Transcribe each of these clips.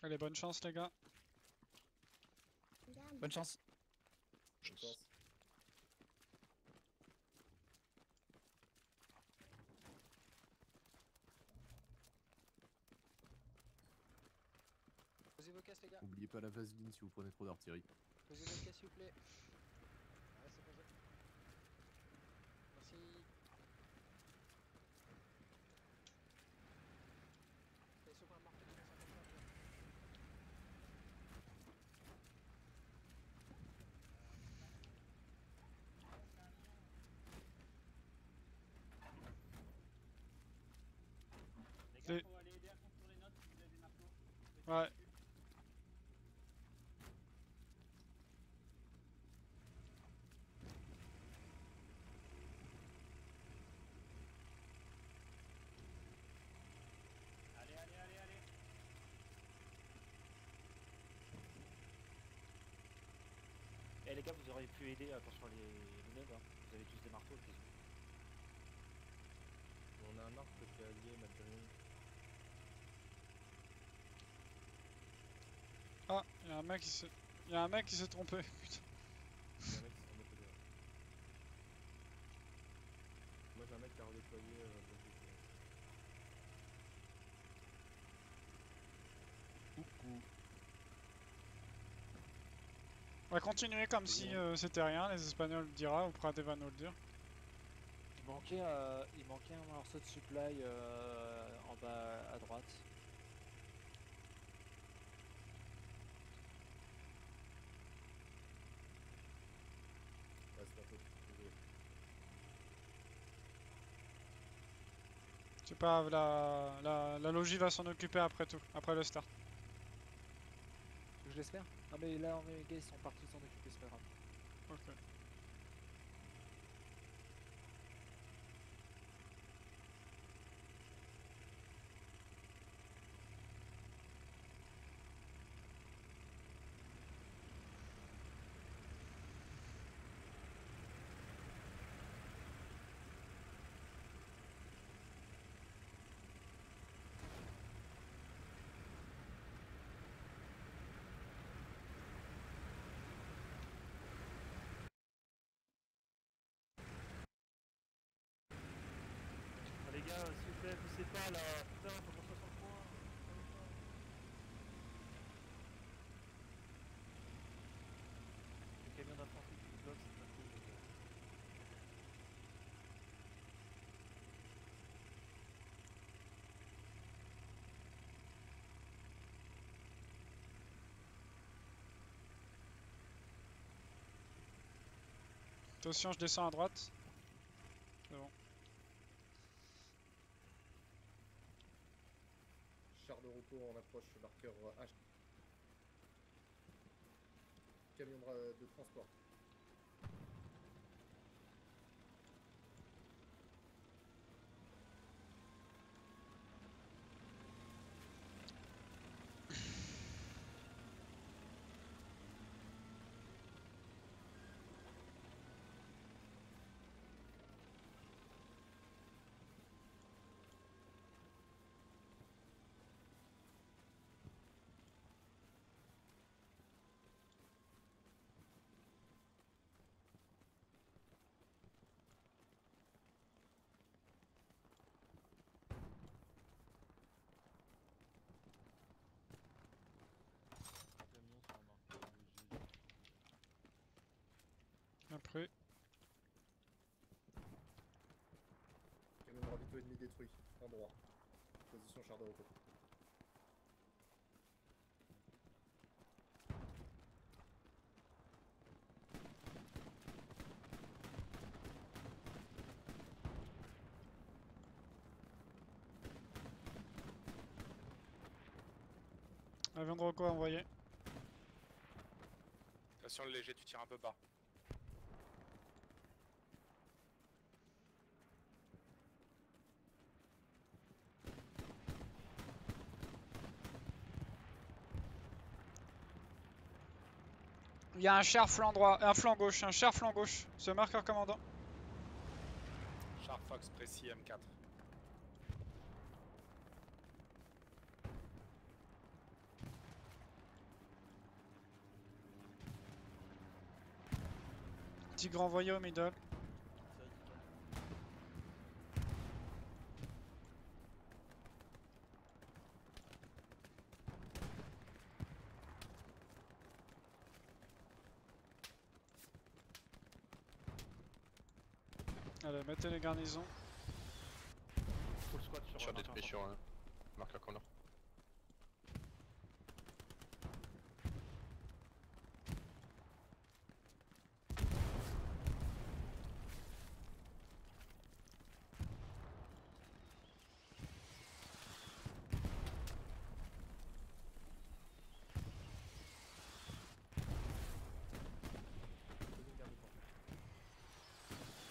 Allez, bonne chance les gars. Bonne chance. Bonne chance. Posez vos casques les gars. Oubliez pas la vaseline si vous prenez trop d'artillerie. Posez vos casques s'il vous plaît. Ouais, c'est posé. Merci. Et ceux qui ont un marteau, ils font ça comme ça, tu vois. Les gars, faut aller aider à construire les notes si vous avez des marteaux. Ouais. Allez, allez, allez, allez. Eh les gars, vous auriez pu aider à construire les meubles, hein. Vous avez tous des marteaux, quasiment. On a un arc qui est allié, Madrid. Ah, y'a un mec qui s'est... Y'a un mec qui s'est trompé, putain. Il y a un mec qui s'en est collé. Moi j'ai un mec qui a redéployé Coucou. On va continuer comme si c'était rien, les Espagnols le dira, ou Pradé va nous le dire. Il manquait un morceau de supply en bas à droite. Ouais, c'est pas faux. Désolé. C'est pas grave, la logie va s'en occuper après tout, après le start. Je l'espère. Non mais là, les gars, ils sont partis s'en occuper, c'est pas grave. Ok. Ah, les gars, s'il vous plaît, poussez pas là. Putain, faut qu'on soit sur le point. Le camion d'infanterie qui nous bloque, c'est pas cool, les gars. Attention, je descends à droite. C'est bon. Char de repos en approche, marqueur H. Camion de transport. Camion sur un marqueur léger. Après. Camion de ravito ennemi détruit. En droit. Position char de repos. Avion de Rocco envoyé. Sur le léger, tu tires un peu bas. Il y a un char flanc droit, un flanc gauche, un char flanc gauche. Ce marqueur commandant. Char Fox précis M4. Tigre envoyé au middle. Allez, mettez les garnisons. Full squad sur Sur marqueur détruit sur marqueur corner.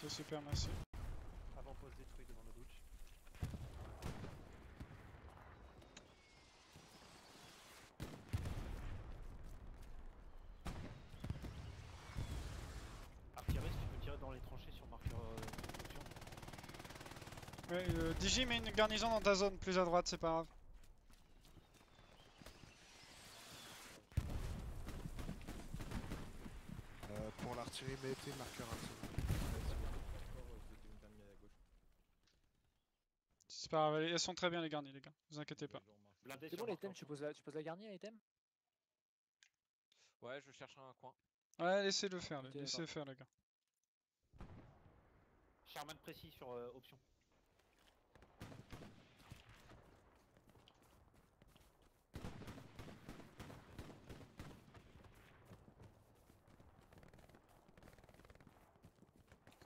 Ok, super, merci. Avant-poste détruit devant le butch. Artillériste, tu peux tirer dans les tranchées sur marqueur option. Ouais, Digi met une garnison dans ta zone, plus à droite, c'est pas grave. Pour l'artillerie, mettez marqueur artillerie. C'est pas grave, elles sont très bien les garnis, les gars, vous inquiétez pas. Blindé C'est sur bon les marqueur thèmes, tu poses la garnie les thèmes? Ouais, je cherche un coin. Ouais, laissez-le faire, Ok, laissez-le faire, les gars. Sherman précis sur option.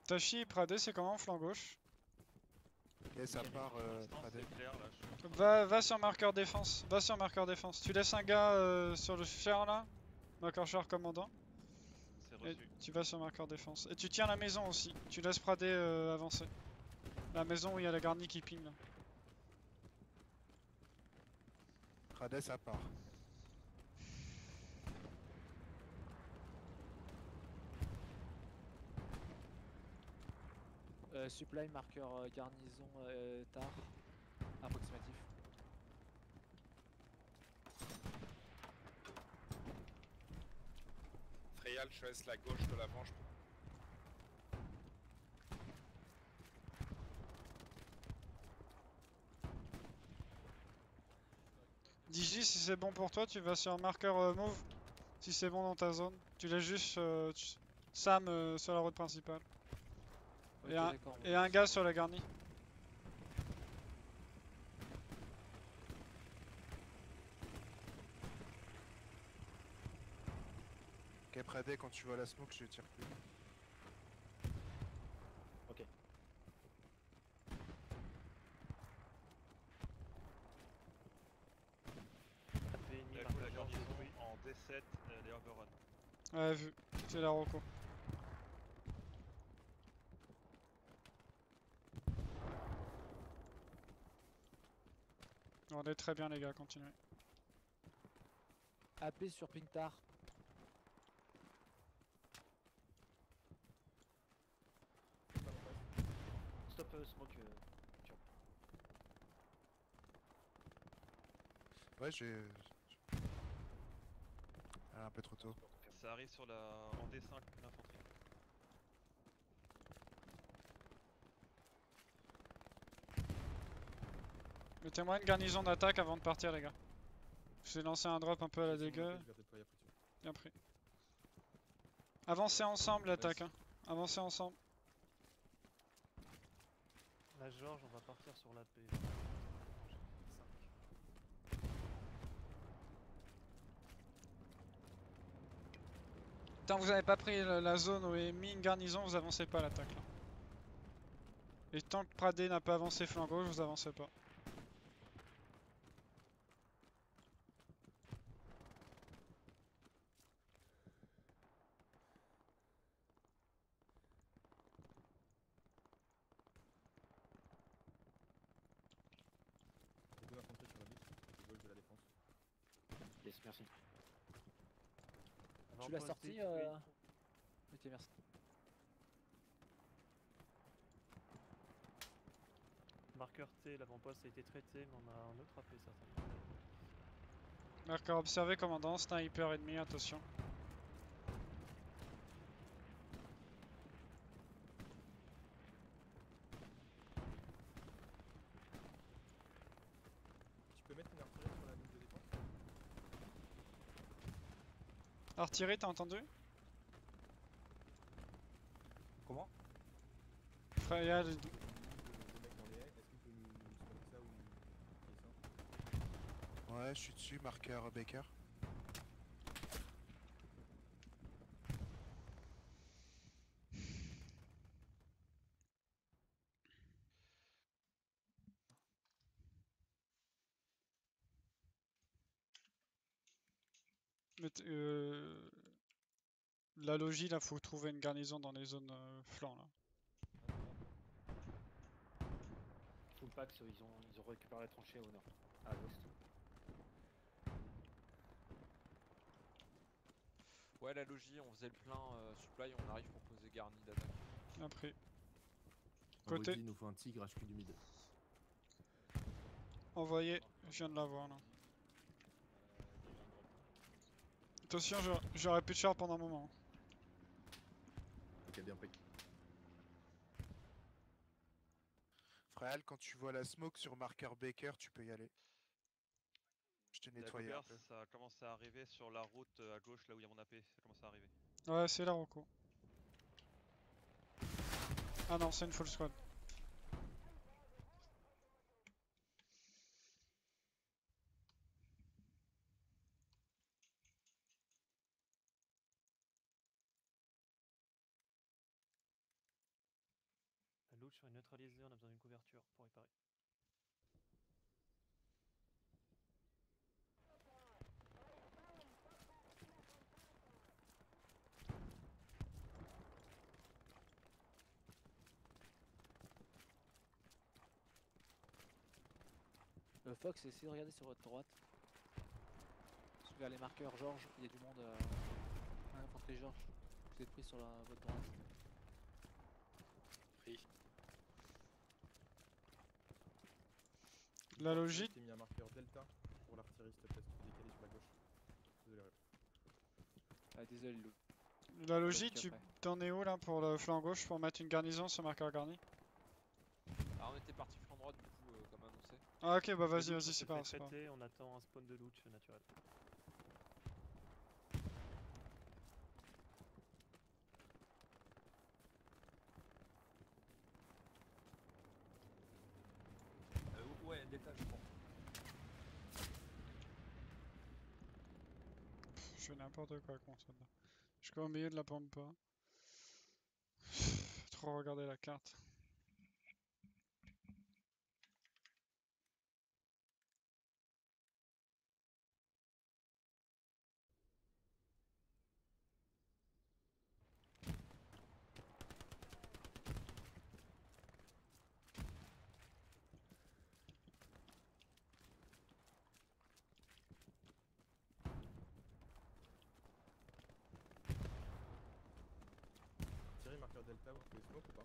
Tachi, Pradé, c'est comment, flanc gauche? Ok, ça part, Pradé. Va sur marqueur défense, va sur marqueur défense. Tu laisses un gars sur le char là, marqueur char commandant. Et tu vas sur marqueur défense. Et tu tiens la maison aussi, tu laisses Pradé avancer. La maison où il y a la garnie qui ping là. Pradé, ça part. Supply, marqueur garnison, tard, approximatif. Freyal, je laisse la gauche de l'avant. Digi, si c'est bon pour toi, tu vas sur marqueur move. Si c'est bon dans ta zone, tu laisses juste Sam sur la route principale. Ok, un- d'accord, Et un gars sur la garnie. Ok, Pradé, quand tu vois la smoke, je tire plus. Ok. La garnison en D7, les overrun. Ouais, vu, c'est la Rocco. On est très bien les gars, continuez. AP sur Pingtar. Stop smoke. Ouais, j'ai... Ah, un peu trop tôt. Ça arrive sur la en D5 l'infanterie. Mettez-moi une garnison d'attaque avant de partir les gars. Je vais lancer un drop un peu à la dégueu. Bien pris. Avancez ensemble l'attaque, hein. Avancez ensemble. La George, on va partir sur l'AP. Tant que vous avez pas pris la zone où est mis une garnison, vous avancez pas à l'attaque là. Et tant que Pradé n'a pas avancé flanc gauche, vous avancez pas. Beaucoup d'infanterie sur la vitre, côté gauche de la défense. Yes, merci. Tu l'as sorti Ok, merci. Marqueur T, l'avant-poste a été traité, mais on a un autre AP certainement. Marqueur observé, commandant, sniper ennemi, attention. Artillerie, t'as entendu? Comment? Freya, Des mecs dans les haies, est-ce qu'il peut nous spotter ça ou nous ça? Ouais, je suis dessus, marqueur Baker. Mais la logie, là, faut trouver une garnison dans les zones flancs, là. Full pack, ils ont récupéré la tranchée au nord, à l'ouest. Ouais, la logie, on faisait le plein supply, on arrive pour poser garni d'attaque. Après. Côté. Côté. Il nous faut un tigre HQ du mid. Envoyé, je viens de l'avoir là. Attention, j'aurais plus de char pendant un moment. Ok, bien pris. Fréal, quand tu vois la smoke sur marqueur Baker, tu peux y aller. Je t'ai nettoyé un peu. Ça a commencé à arriver sur la route à gauche, là où il y a mon AP. Ça commence à arriver. Ouais, c'est là, Rocco. Ah non, c'est une full squad. La louche est neutralisée, on a besoin d'une couverture pour réparer. Fox, essayez de regarder sur votre droite. Vers les marqueurs Georges, il y a du monde à l'infanterie Georges. Vous êtes pris sur votre droite. Pris. La logique. J'ai mis un marqueur delta pour l'artillerie, s'il te plaît, si tu peux décaler sur la gauche. Désolé. Ah, désolé, Lou. La logique, tu t'en es où là pour le flanc gauche pour mettre une garnison sur marqueur garni? Alors on était parti flanc droit du coup, comme annoncé. Ah ok, bah vas-y, Le vas-y, louch, c'est on pas s'est grave. fait traiter, on attend un spawn de louch naturel. Ouais, Delta, je prends. Je fais n'importe quoi avec mon soldat. Je suis au milieu de la pampa. Trop regarder la carte. Artillerie, marqueur delta, vous pouvez smoke ou pas?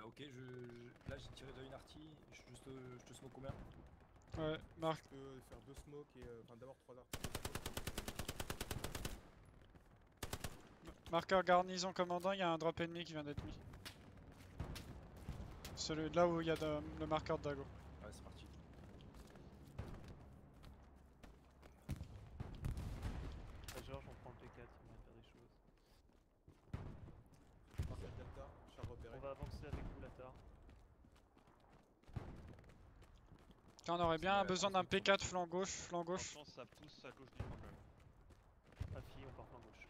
Ok, là j'ai tiré de une artille, je te smoke combien? Ouais, marque. Je peux faire 2 smokes et enfin d'abord 3 artilleries. Marqueur garnison commandant, il y a un drop ennemi qui vient d'être mis. Celui là où il y a le marqueur de Dago. Ouais, c'est parti. Georges, on prend le P4, il va faire des choses. Marqueur delta, char repéré. On va avancer avec vous, Latar. On aurait bien besoin d'un P4 flanc gauche, Attention, ça pousse à gauche du camp quand même. Affi, on part flanc gauche.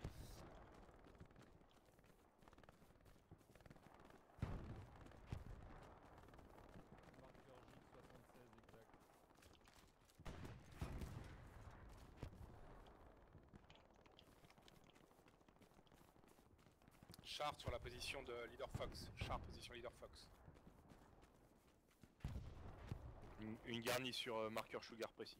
Char sur la position de Leader Fox. Char position Leader Fox. Une garnie sur marqueur Sugar précis.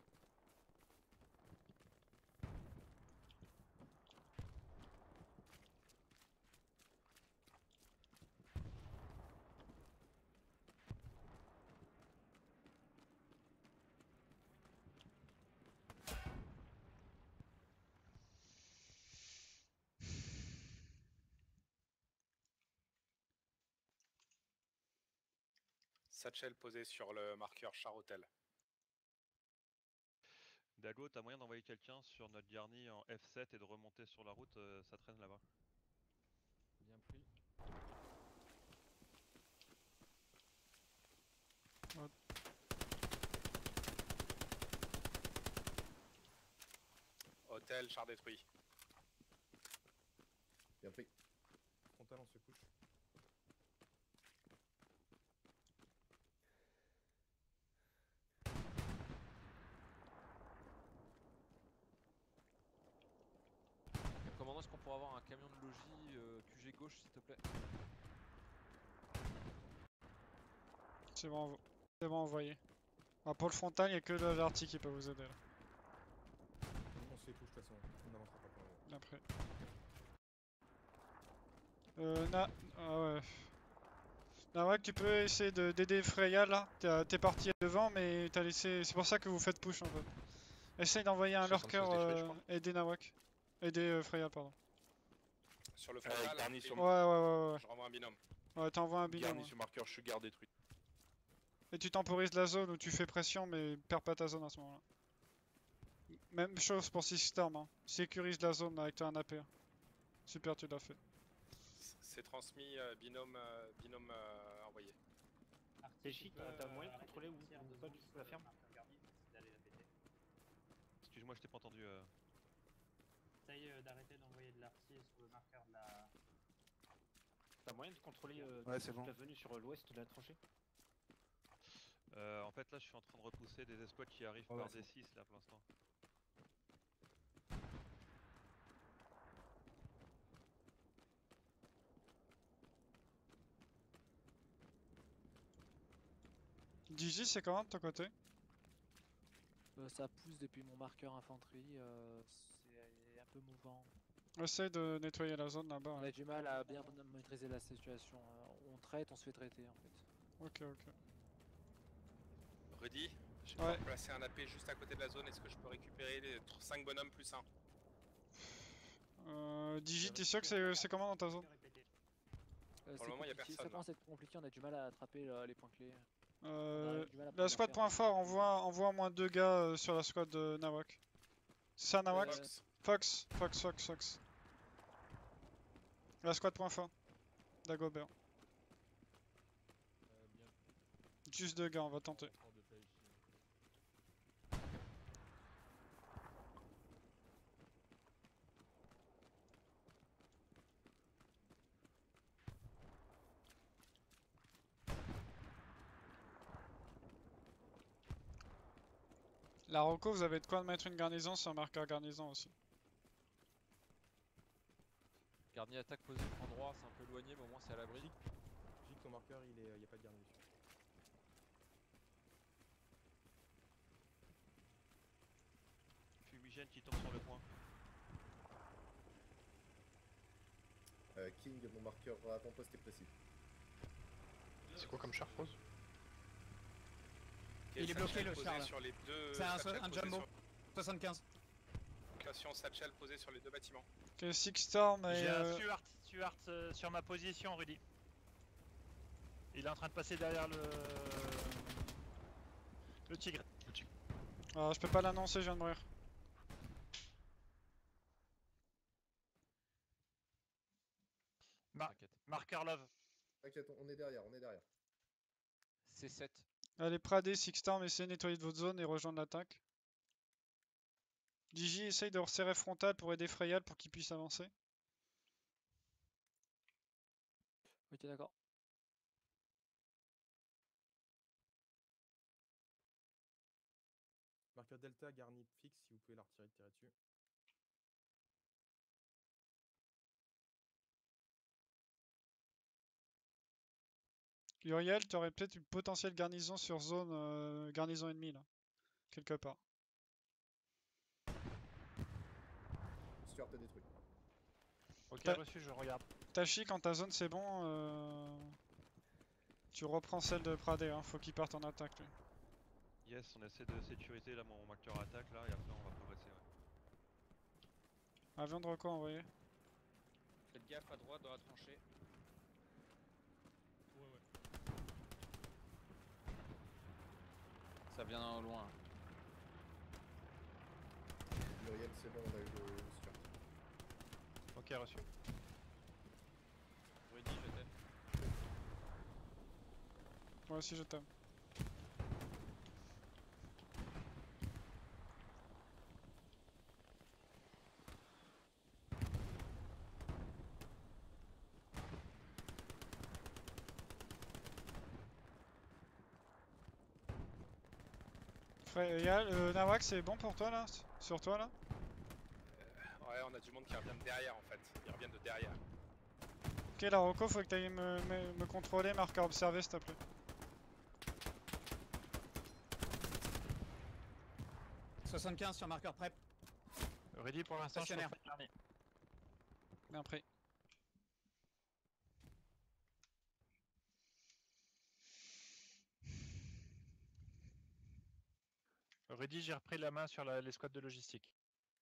Satchel posé sur le marqueur Char Hotel. Dago, t'as moyen d'envoyer quelqu'un sur notre Garni en F7 et de remonter sur la route, ça traîne là-bas. Bien pris. Ouais. Hôtel, char détruit. Bien pris. Frontal, on se couche. Commandant, est-ce qu'on pourrait avoir un camion de logis QG gauche s'il te plaît? C'est bon envoyé. Ah, pour le frontal, il n'y a que l'arty qui peut vous aider là. On se fait push de toute façon, on n'avancera pas pour le moment. Après. Ah ouais. Nawak, tu peux essayer d'aider Freya là. T'es parti devant, mais t'as laissé. C'est pour ça que vous faites push en fait. Essaye d'envoyer un lurker aider Nawak. Aider Freya, pardon. Sur le frontal, Ouais. je renvoie un binôme. Ouais, t'envoies un binôme. Garni sur marqueur, je suis garde détruit. Et tu temporises la zone où tu fais pression, mais perds pas ta zone à ce moment-là. Même chose pour System, hein. Sécurise la zone avec un AP. Super, tu l'as fait. C'est transmis, binôme envoyé. Artéchi, t'as moyen de contrôler où toi tu la ferme? Excuse-moi, je t'ai pas entendu. Essaye d'arrêter d'envoyer de l'arty sur le marqueur de la... T'as moyen de contrôler c'est bon. la venue sur l'ouest de la tranchée? En fait, là, je suis en train de repousser des escouades qui arrivent par D6 là pour l'instant. DJ, c'est comment de ton côté? Ça pousse depuis mon marqueur infanterie, c'est un peu mouvant. Essaye de nettoyer la zone là-bas. On a du mal à bien maîtriser la situation. On traite, on se fait traiter en fait. Ok. Rudy, j'ai placé un AP juste à côté de la zone. Est-ce que je peux récupérer les 5 bonhommes plus 1? DJ, t'es sûr que c'est comment dans ta zone? Pour le moment, il n'y a personne. Ça commence à être compliqué, on a du mal à attraper les points clés. La squad point fort, envoie au moins 2 gars sur la squad de Nawak. C'est ça Nawak? Fox. La squad point fort. Dagobert. Juste 2 gars, on va tenter. La Rocco, vous avez de quoi mettre une garnison sur un marqueur garnison aussi. Garni attaque posé en droit, c'est un peu éloigné, mais au moins c'est à l'abri. Gic, ton marqueur, il y a pas de garni dessus. Fumigène qui tombe sur le point. King, mon marqueur à ton poste est précis. C'est quoi comme char rose? Il est bloqué le char là. C'est un jumbo. 75. Location satchel posée sur les 2 bâtiments. Ok, Six Storm et... J'ai un Stuart sur ma position, Rudy. Il est en train de passer derrière le tigre. Ah, je peux pas l'annoncer, je viens de mourir. Marqueur love. T'inquiète, on est derrière. C7. Allez, Pradé, Six Storm, essayez de nettoyer de votre zone et rejoindre l'attaque. DJ, essaye de resserrer frontal pour aider Freyal pour qu'il puisse avancer. Ok, d'accord. Marqueur Delta, garni fixe, si vous pouvez l'artillerie tirer dessus. Uriel, tu aurais peut-être une potentielle garnison sur zone, garnison ennemie là, quelque part. Stuart est détruit. Ok, reçu, je regarde. Tachi, quand ta zone c'est bon, tu reprends celle de Pradé, hein, faut qu'il parte en attaque lui. Yes, on essaie de sécuriser là mon marqueur attaque là et après on va progresser. Avion de reco envoyé. Faites gaffe à droite dans la tranchée. Ça vient au loin. Gabriel, c'est bon, on a eu le start. Ok, reçu. Rudy, je t'aime. Moi aussi je t'aime. Nawak, c'est bon pour toi là? Sur toi là? Ouais, on a du monde qui revient de derrière en fait. Ils reviennent de derrière. Ok, la Rocco, faut que t'ailles me contrôler, marqueur observé s'il te plaît. « 75 sur marqueur prep. Rudy, pour l'instant, je suis Stationnaire. dernier. Bien pris. Rudy, j'ai repris la main sur les squads de logistique.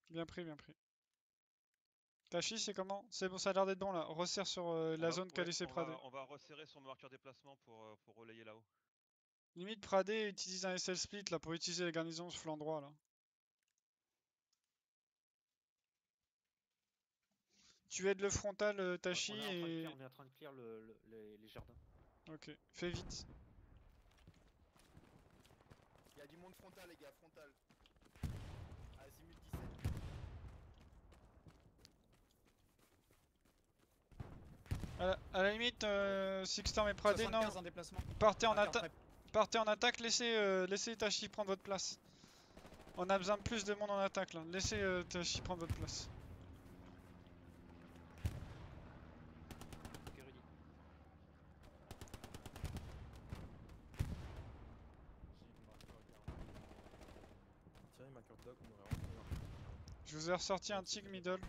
Bien pris, bien pris. Tachi, c'est comment? C'est bon, ça a l'air d'être bon là. Resserre sur la zone qu'a laissé Pradé. On va resserrer sur nos marqueurs déplacement pour relayer là-haut. Limite, Pradé utilise un SL split là pour utiliser la garnison sur flanc droit là. Tu aides le frontal Tachi et. On est en train de clear les jardins. Ok, fais vite. Il y a du monde frontal, les gars, frontal. Azimut 17. À la limite, Sixstorm et Pradé, non. En déplacement. Partez en attaque, laissez Tachi prendre votre place. On a besoin de plus de monde en attaque là. Laissez Tachi prendre votre place. Ok, Rudy. Je vous ai ressorti un tig middle.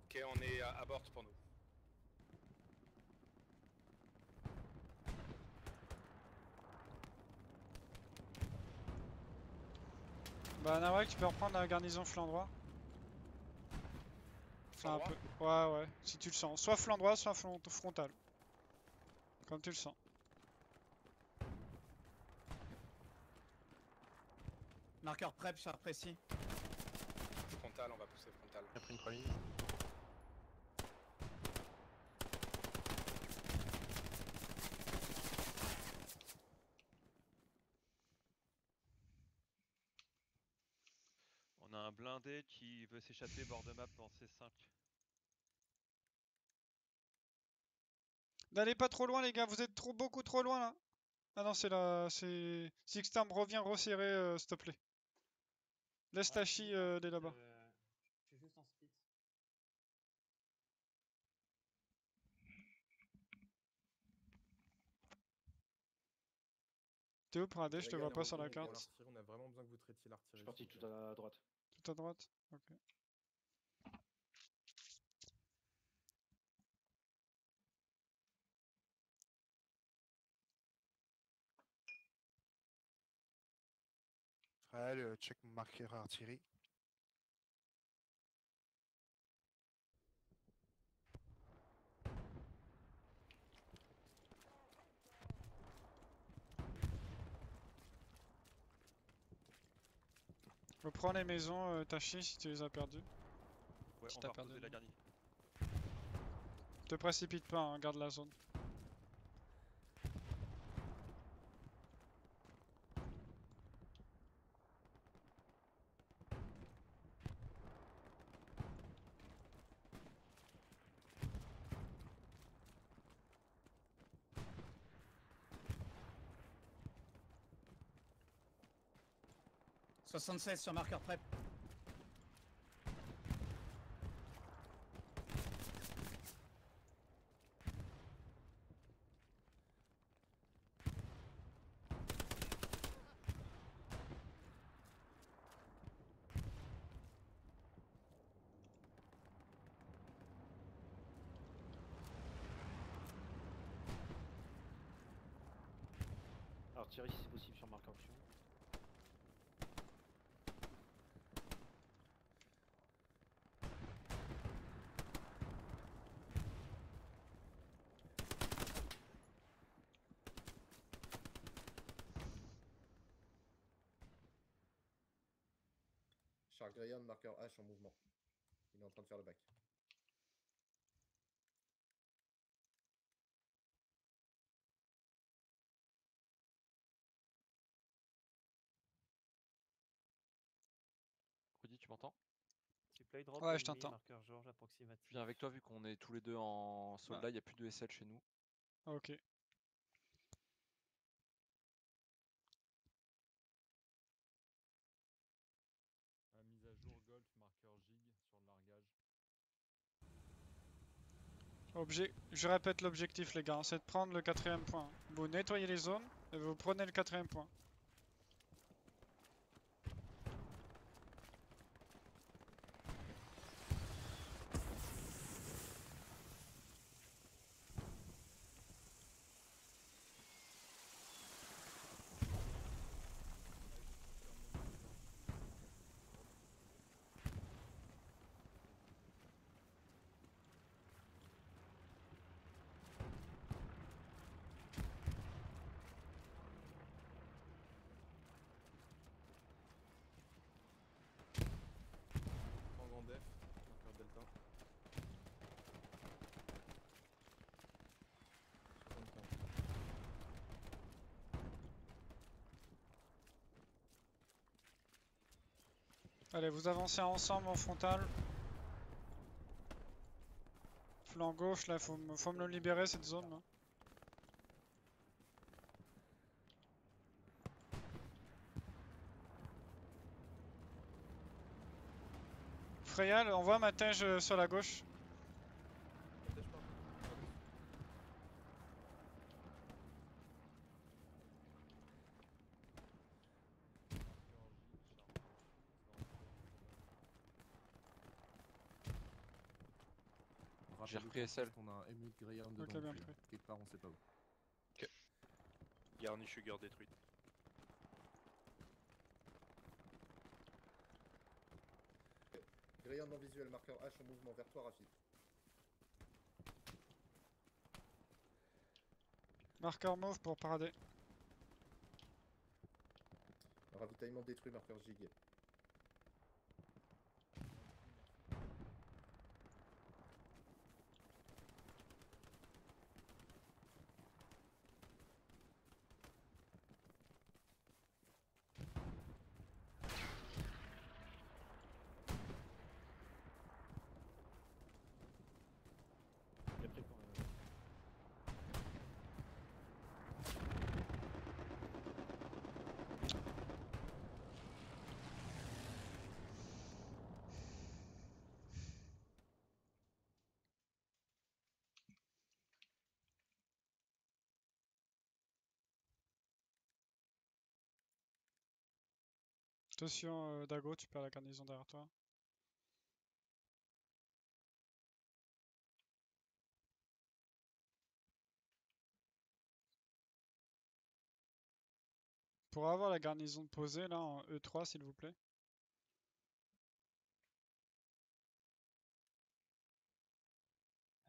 Ok, on est à bord pour nous. Bah Nawak, tu peux reprendre la garnison flanc droit. Enfin un peu. Ouais, si tu le sens. Soit flanc droit, soit frontal. Comme tu le sens. Marqueur prep, char précis. Frontal, on va pousser frontal. J'ai pris une 3 lignes. On a un blindé qui veut s'échapper bord de map en C5. N'allez pas trop loin les gars, vous êtes beaucoup trop loin là. Ah non, c'est là, c'est... Sixstorm, reviens resserrer s'il te plaît. Laisse Tachi aller là-bas. Je suis juste en split. T'es où Pradé? Je te Les gars, vois les pas sur la recos, carte. on a vraiment besoin que vous traitiez l'artillerie. Je suis parti tout à droite. Tout à droite? Ok. Frère, check mon marqueur artillerie. Reprends les maisons, Tachi, si tu les as perdues. Ouais, Si on t'as va perdu. reposer la garnie. Te précipite pas, hein, garde la zone. « 76 sur marqueur prep. Artillerie si c'est possible sur marqueur option. Char Greyhound, marqueur H en mouvement. Il est en train de faire le bac. Rudy, tu m'entends? Supply drop Ouais, je ennemi, t'entends. marqueur Georges approximatif. Je viens avec toi vu qu'on est tous les deux en soldat, il n'y a plus de SL chez nous. Ok. Mise à jour Golf, marqueur Gig sur le largage. Je répète l'objectif les gars, c'est de prendre le 4ème point. Vous nettoyez les zones et vous prenez le 4ème point. Grand def, marqueur delta. 75. Allez, vous avancez ensemble en frontal. Flanc gauche, là, faut me le libérer cette zone là. Freyal, envoie ma tège sur la gauche. J'ai repris SL. On a un M8 Greyhound dedans. Ok, bien depuis, pris. quelque part, on sait pas où. Ok. Garni Sugar détruite. Greyhound non visuel, marqueur H en mouvement vers toi, Rafid. Marqueur mauve pour parader. Ravitaillement détruit, marqueur Gig. J'ai pris quand même. Attention Dago, tu perds la garnison derrière toi. Pour avoir la garnison posée là en E3 s'il vous plaît.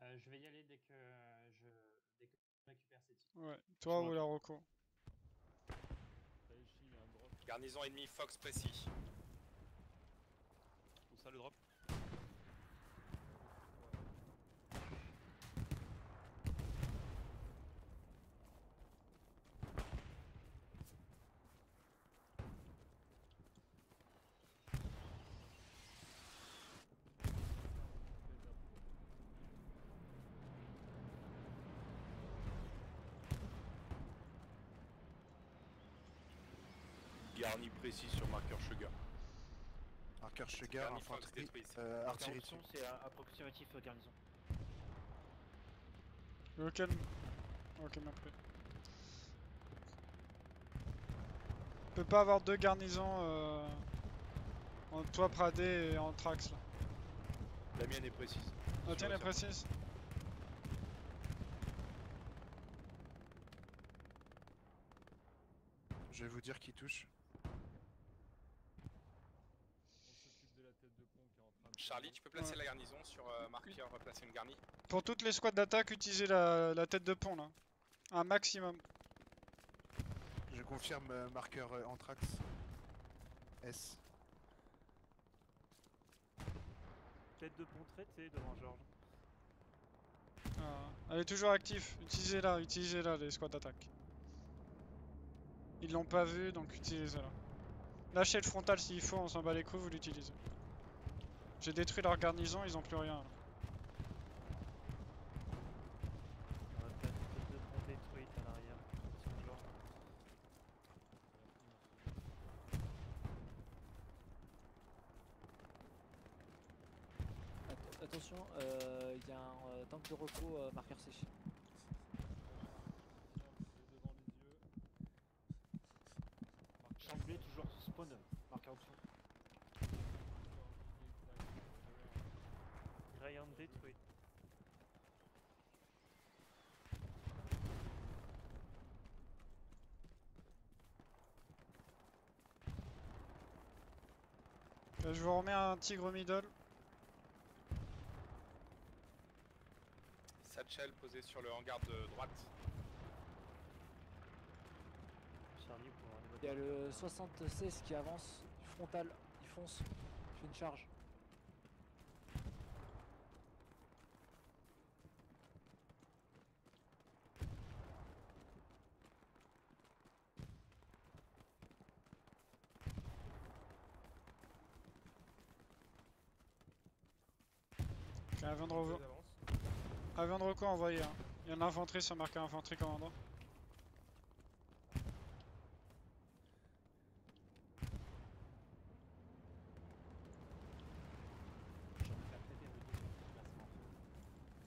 Je vais y aller dès que je récupère ces titres. Ouais, toi ou la Rocco. Garnison ennemie Fox précis. Où ça le drop? Garni précis sur marqueur Sugar. Marqueur Sugar, Garni Fox infanterie, détruite. artillerie dessus. C'est approximatif garnison. Ok, ok, bien pris. On peut pas avoir deux garnisons en toi Pradé et en Trax là. La mienne est précise. La tienne est précise. Je vais vous dire qui touche. Charlie, tu peux placer la garnison sur marqueur, placer une garnie. Pour toutes les squads d'attaque, utilisez la tête de pont là. Un maximum. Je confirme marqueur Anthrax. S. tête de pontrée, tu sais, devant Georges. Elle est toujours active. Utilisez-la les squads d'attaque. Ils l'ont pas vu, donc utilisez-la. Lâchez le frontal s'il faut, on s'en bat les couilles, vous l'utilisez. J'ai détruit leur garnison, ils ont plus rien. Là. On a peut-être une tête de pont détruite à l'arrière. Position Georges. Attention, il y a un tank de repos marqueur C. Chamblé, toujours spawn, marqueur option. Ryan détruit. Je vous remets un tigre middle. Satchel posé sur le hangar de droite. Charlie pour Il y a le 76 qui avance, frontal, il fonce, il fait une charge. Ok, avion de recours envoyé. Hein. Il y a de l'infanterie sur marqueur infanterie commandant.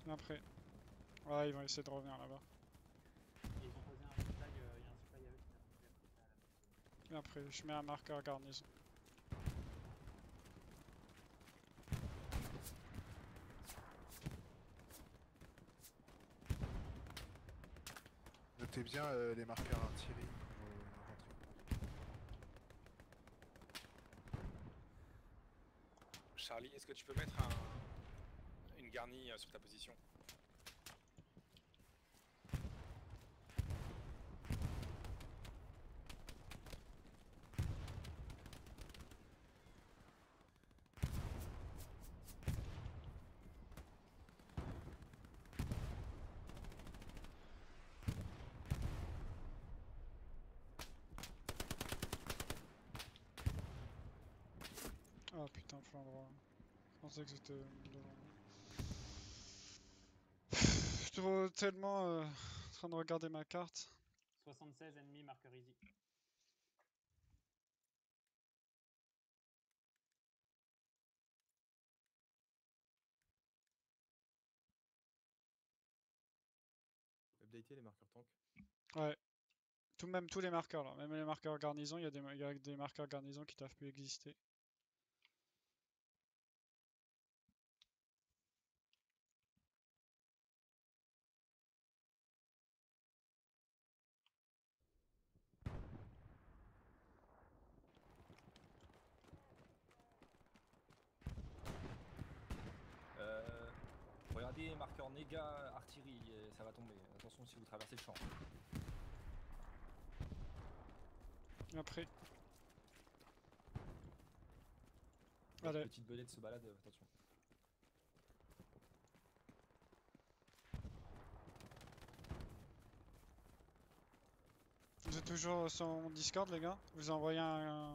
Après. Ouais, ils vont essayer de revenir là-bas. Ils ont posé un supply, il y a un supply à eux qui a pris ça. Et après, je mets un marqueur garnison. Notez bien les marqueurs artillerie pour l'infanterie. Charlie, est-ce que tu peux mettre une garnie sur ta position? Oh putain, flanc droit. Je pensais que c'était devant moi. Je suis tellement en train de regarder ma carte. 76 ennemis, marqueur easy. Updater les marqueurs tank. Ouais. Même tous les marqueurs là. Même les marqueurs garnison, il y a des marqueurs garnison qui doivent plus exister. Regardez, marqueur néga artillerie, ça va tomber. Attention si vous traversez le champ. Après. Allez. Petite belette se balade, attention. Vous êtes toujours sur mon Discord les gars? Je vous ai envoyé un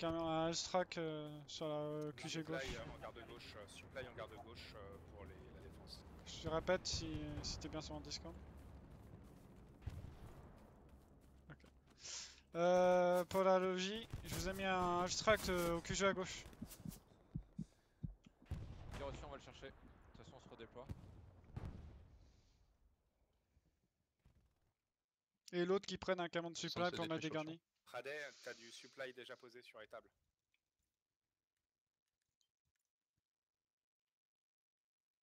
Alstrak sur la QG gauche. En garde gauche, supply en garde gauche pour la défense. Je te répète si t'es bien sur mon Discord. Ok. Pour la logis, je vous ai mis un Alstrak au QG à gauche. Bien reçu, on va le chercher. De toute façon, on se redéploie. Et l'autre qui prenne un camion de supply pour mettre des garnis. Radet, t'as du supply déjà posé sur les tables.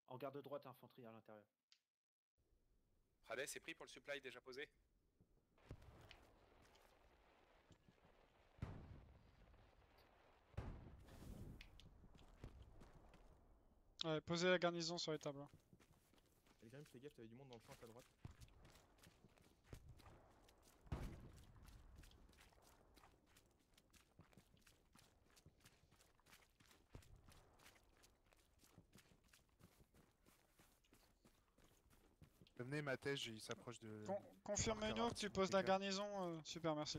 En garde droite, infanterie à l'intérieur. Radet, c'est pris pour le supply déjà posé? Ouais, posez la garnison sur les tables. Elgrim, fais gaffe, t'avais du monde dans le champ à ta droite. Venez, Matej, il s'approche de... Confirme-nous que tu poses la garnison. Super, merci.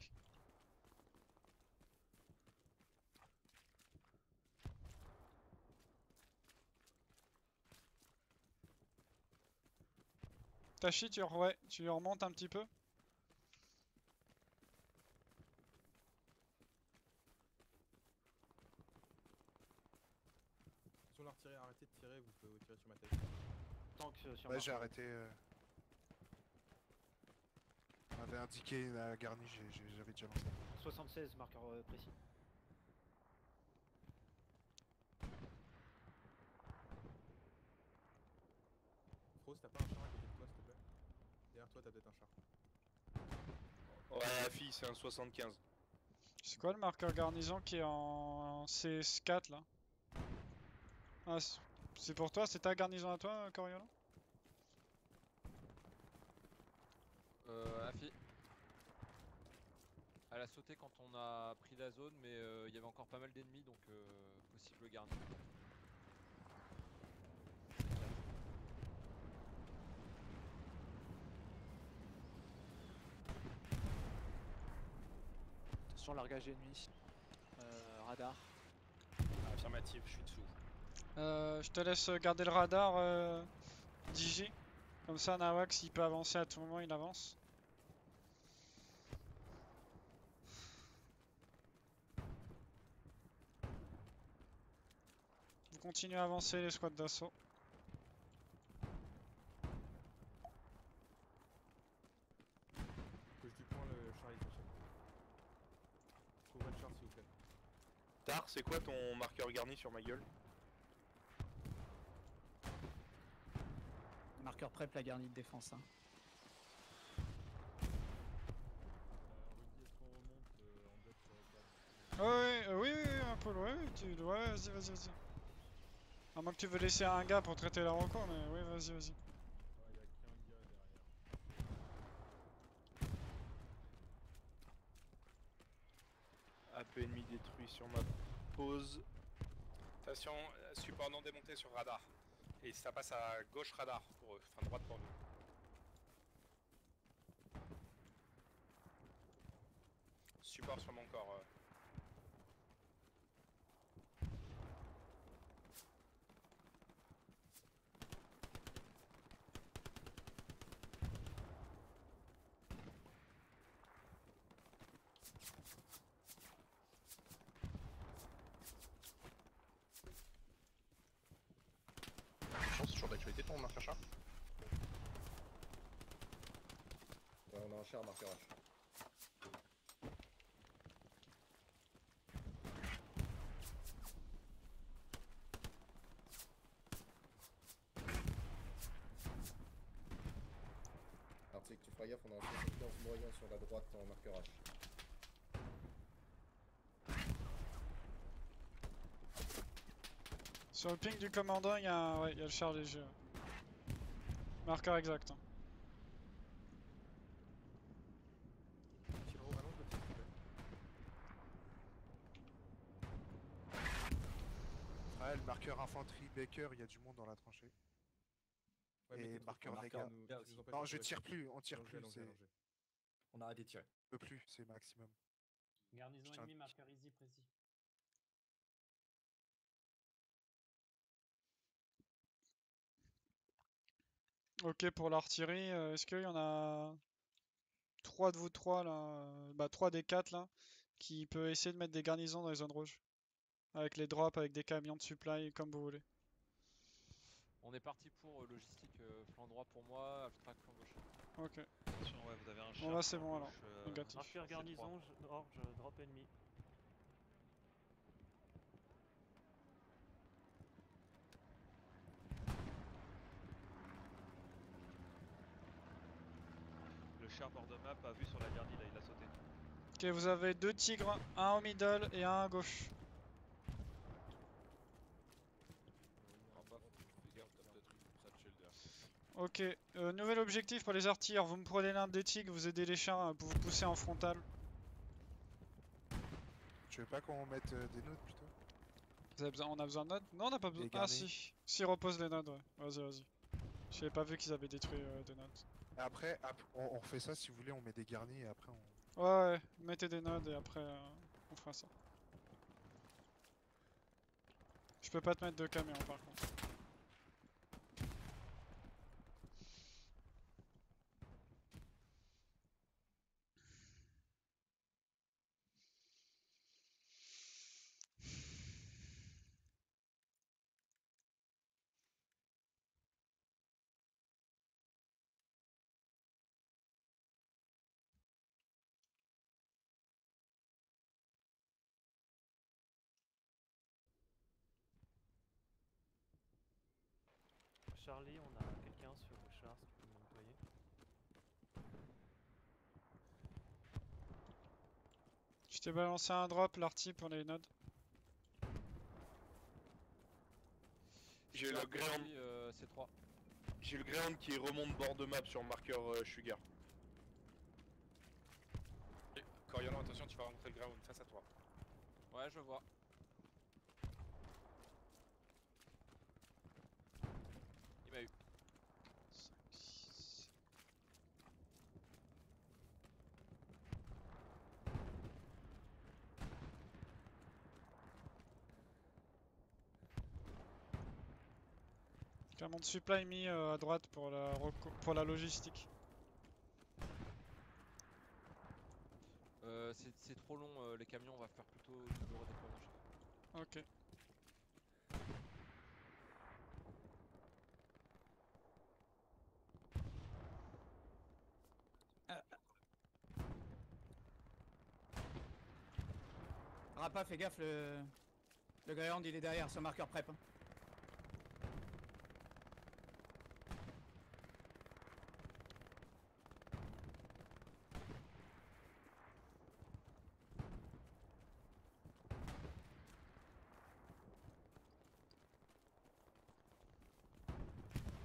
Tachi, tu remontes un petit peu. Si on a retiré, arrêtez de tirer, vous pouvez tirer sur ma tête. Tank sur Ouais, j'ai arrêté. On m'avait indiqué la garnie, j'avais déjà lancé. 76, marqueur précis. Frost, t'as pas un char à côté de toi, s'il te plaît? Derrière toi, t'as peut-être un char. Ouais, la fille, c'est un 75. C'est quoi le marqueur garnison qui est en CS4 là? Ah, c'est pour toi, c'est ta garnison à toi, Coriolan? Afi. Elle a sauté quand on a pris la zone, mais il y avait encore pas mal d'ennemis, donc possible garni. Attention, largage ennemi. Radar. Affirmatif, je suis dessous. Je te laisse garder le radar, Digi. Comme ça, Nawak, s'il peut avancer à tout moment, il avance. Vous continuez à avancer les squads d'assaut. Que je lui prends le char détaché. Couvrez le char, s'il vous plaît. Tar, c'est quoi ton marqueur garni sur ma gueule? Marqueur prep, la garnie de défense. Hein. Oui, un peu, ouais, ouais, vas-y. À moins que tu veux laisser un gars pour traiter la reco, mais oui, vas-y. AP ennemi détruit sur ma pause. Attention, support non démonté sur radar. Et ça passe à gauche radar pour eux, enfin droite pour nous. Support sur mon corps. C'est toujours d'actualité ton marqueur char? Ouais, on a un char marqueur H. Arctic, tu feras gaffe, on a un 75 moyen sur la droite en marqueur H. Sur le ping du commandant, il y a le char léger. Marqueur exact. Hein. Ouais, le marqueur infanterie Baker, il y a du monde dans la tranchée. Ouais, et marqueur dégâts. Non, je tire plus, on tire plus. On a arrêté de tirer. On peut plus, c'est maximum. Garnison ennemie, marqueur easy précis. Ok, pour l'artillerie, est-ce qu'il y en a 3 de vous 3 là, bah 3 des 4 là, qui peut essayer de mettre des garnisons dans les zones rouges? Avec les drops, avec des camions de supply, comme vous voulez. On est parti pour logistique flanc droit pour moi, abstract flanc gauche. Ok. Attention, ouais, vous avez un Bon là c'est bon alors, négatif. Marqueur garnison, orge, drop ennemi. Le char bord de map a vu sur la garnie là, il a sauté. Ok, vous avez 2 tigres, un au middle et un à gauche. Ok, nouvel objectif pour les artilleurs, vous me prenez l'un des tigres, vous aidez les chars pour vous pousser en frontal. Tu veux pas qu'on mette des notes plutôt? On a besoin de notes? Non, on n'a pas besoin. Ah si, repose les notes, ouais. Vas-y. J'avais pas vu qu'ils avaient détruit des nodes. Après, on refait ça si vous voulez, on met des garnis et après on... Ouais, mettez des nodes et après on fera ça. Je peux pas te mettre de camion par contre. Charlie, on a quelqu'un sur le char, si tu peux me nettoyer. Je t'ai balancé un drop, l'arty pour les nodes. J'ai le Greyhound. C3. J'ai le Greyhound qui remonte bord de map sur marqueur Sugar. Corialan, attention, tu vas rencontrer le Greyhound face à toi. Ouais, je vois. Il m'a eu. Camion de supply mis à droite pour la logistique. C'est trop long, les camions, on va faire plutôt du redéploiement. Ok. Rapa, fais gaffe, le Greyhound il est derrière ce marqueur prep. Hein.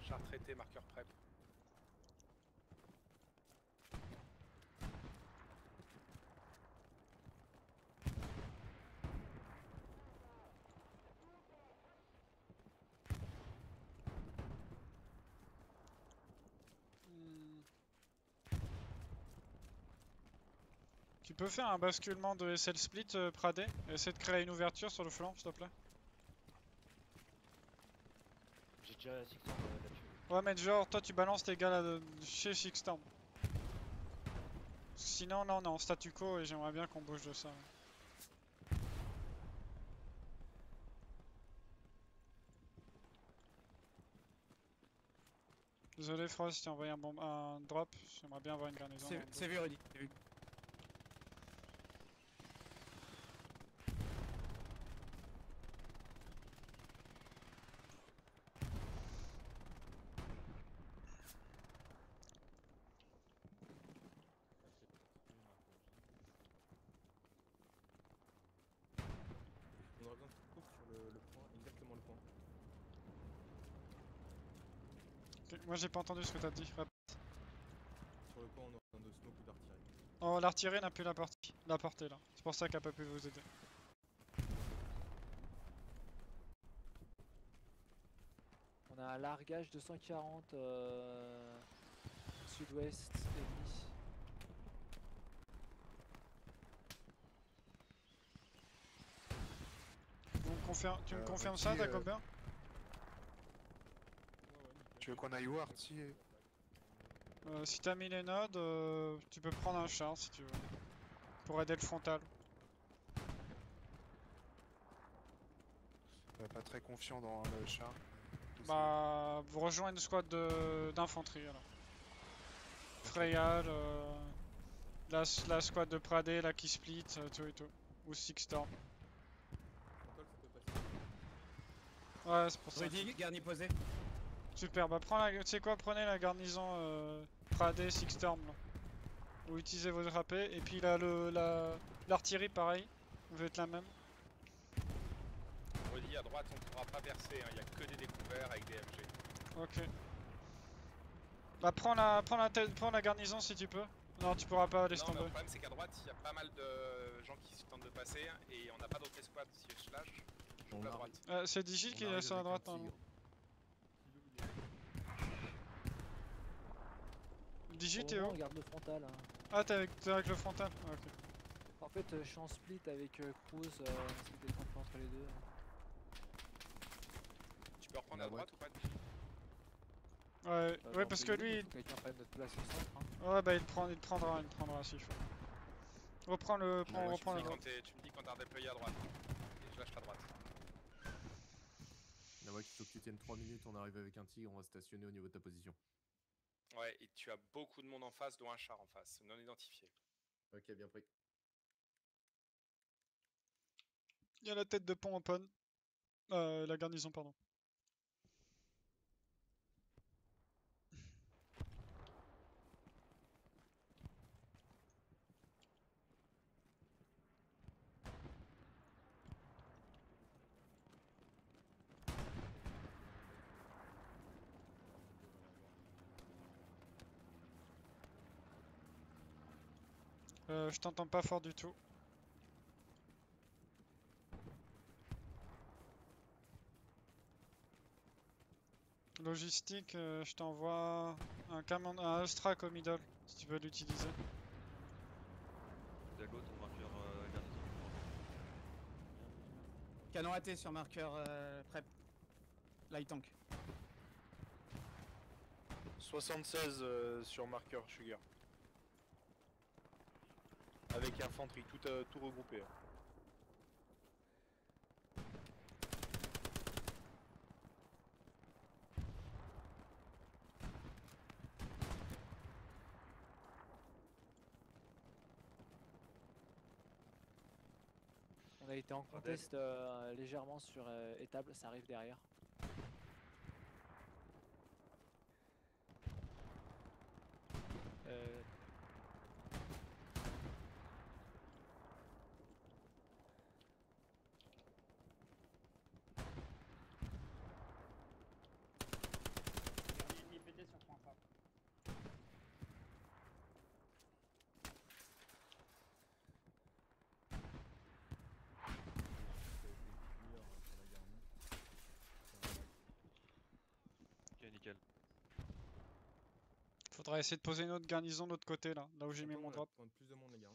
Char traité, marqueur prep. Tu peux faire un basculement de SL split Pradé et essayer de créer une ouverture sur le flanc, s'il te plaît. J'ai déjà Sixstorm là-dessus. Ouais, mais genre, toi tu balances tes gars là chez Sixstorm. Sinon, non, on est en statu quo et j'aimerais bien qu'on bouge de ça. Désolé Frost, j'ai envoyé un drop, j'aimerais bien avoir une garnison. C'est vu, Rudy, c'est vu. On aura besoin de coups sur le point, exactement le point. Ok, moi j'ai pas entendu ce que t'as dit. Sur le point, on aura besoin de smoke ou d'artillerie. Oh, l'artillerie n'a plus la portée là. C'est pour ça qu'elle a pas pu vous aider. On a un largage de 140 sud-ouest ennemi. Tu me confirmes ça, Dagobert? Tu veux qu'on aille où, Arty? Si t'as mis les nodes, tu peux prendre un char si tu veux. Pour aider le frontal. Pas très confiant dans le char. Bah, vous rejoignez une squad d'infanterie alors. Freyal, la squad de Pradé, la qui split, tout et tout. Ou Sixstorm. Ouais, c'est pour ça. Rudy, garni posé. Super, bah tu sais quoi, prenez la garnison Pradé, Sixstorm là. Ou utilisez vos drapés, et puis l'artillerie pareil, va être la même. Redis à droite, on ne pourra pas percer, il n'y a que des découverts avec des MG. Ok. Bah prends la garnison si tu peux. Non, tu pourras pas, laisse Non, tomber. mais le problème c'est qu'à droite, il y a pas mal de gens qui tentent de passer, et on n'a pas d'autres escouades si je lâche. Je joue à droite. C'est Digi qui est sur la droite normalement. Digi, Pour t'es le où? moment, on garde le frontal. Hein. Ah, t'es avec le frontal? Ah, ok. En fait, je suis en split avec Cruz, c'est des conflits entre les deux. Tu peux reprendre à droite ou pas, Digi? Ouais, parce que lui. Quelqu'un prenne notre place au centre. Hein. Ouais, bah il prendra s'il faut. Reprends le. Reprends le droite. Tu me dis quand t'as redéployé à droite. Et je lâche à droite. Nawak, il faut que tu tiennes 3 minutes, on arrive avec un tigre, on va stationner au niveau de ta position. Ouais, et tu as beaucoup de monde en face, dont un char en face, non identifié. Ok, bien pris. Il y a la tête de pont open. La garnison, pardon. Je t'entends pas fort du tout. Logistique, je t'envoie un Ostrak au middle, si tu veux l'utiliser. Dago, ton marqueur garnison. Canon AT sur marqueur prep. Light tank. 76 sur marqueur Sugar. Avec infanterie, tout regroupé. Hein. On a été en contest légèrement sur étable, ça arrive derrière. Il pété sur point pas. Ok, nickel. Faudra essayer de poser une autre garnison de l'autre côté là où j'ai mis mon drop. On a plus de monde, les gars.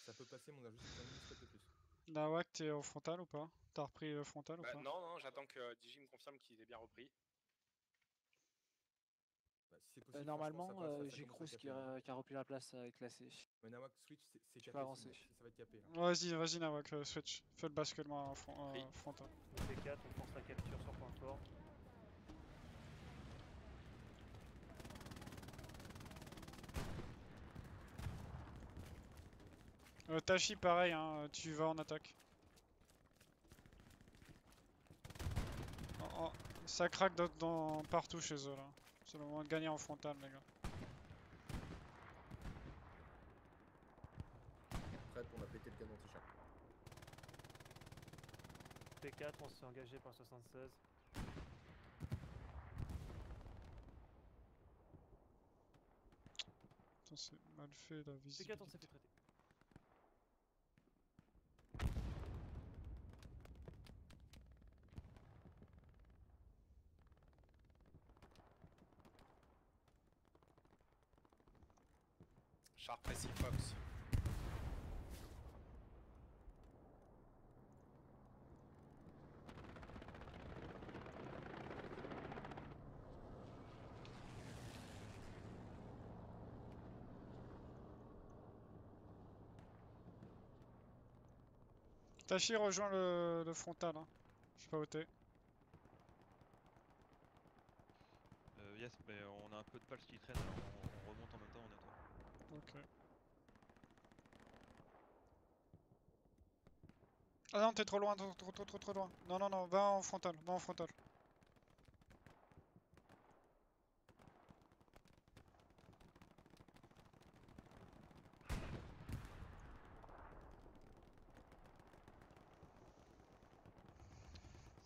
Ça peut passer, mais on a juste besoin d'une spot de plus. Nawak, t'es au frontal ou pas? T'as repris le frontal ou pas? Non, j'attends que Digi me confirme qu'il est bien repris. Bah, si c'est possible, Normalement, j'ai Cruz qui a repris la place avec la C. Mais Nawak, switch, c'est capé. Pas avancer. Ça va être capé là. Vas-y Nawak, switch. Fais le basculement frontal. P4, on force la capture sur point fort. Tachi, pareil, hein, tu vas en attaque. Ça craque partout chez eux là. C'est le moment de gagner en frontal, les gars. Prête, on a pété le canon anti-char. P4, on s'est engagé par 76. Putain, c'est mal fait la visibilité. P4, on s'est fait traiter. Char précis Fox. Tachi rejoint le frontal, hein. Je sais pas où t'es. Yes, mais on a un peu de pulse qui traîne, alors on remonte en même temps, on est à toi. Ok. Ah non, t'es trop loin, trop loin. Non, va en frontal,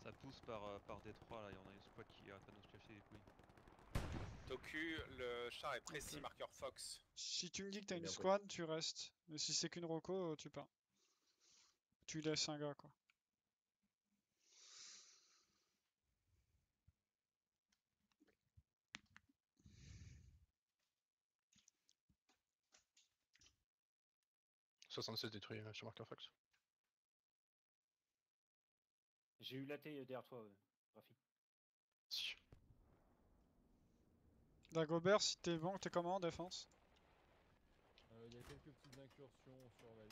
Ça pousse par Détroit, là, il y en a une squad qui arrête pas de nous se cacher les couilles. Toku, le char est précis, marqueur Fox. Si tu me dis que t'as une squad, tu restes. Mais si c'est qu'une roco, tu pars. Tu laisses un gars, quoi. 76 détruit sur marqueur Fox. J'ai eu la T derrière toi, Rafi. Dagobert, si t'es bon, t'es comment en défense? Il y a quelques petites incursions, on surveille.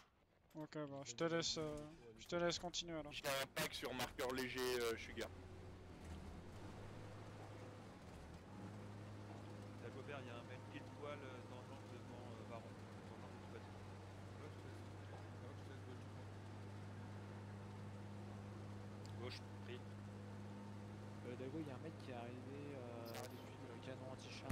Ok, bah je te laisse continuer alors. J'ai un pack sur marqueur léger Sugar. Dagobert, il y a un mec pile poil dans l'angle devant Baron. Dans l'angle du bâtiment. Gauche, pris. Dago, il y a un mec qui est arrivé depuis le canon anti-chat.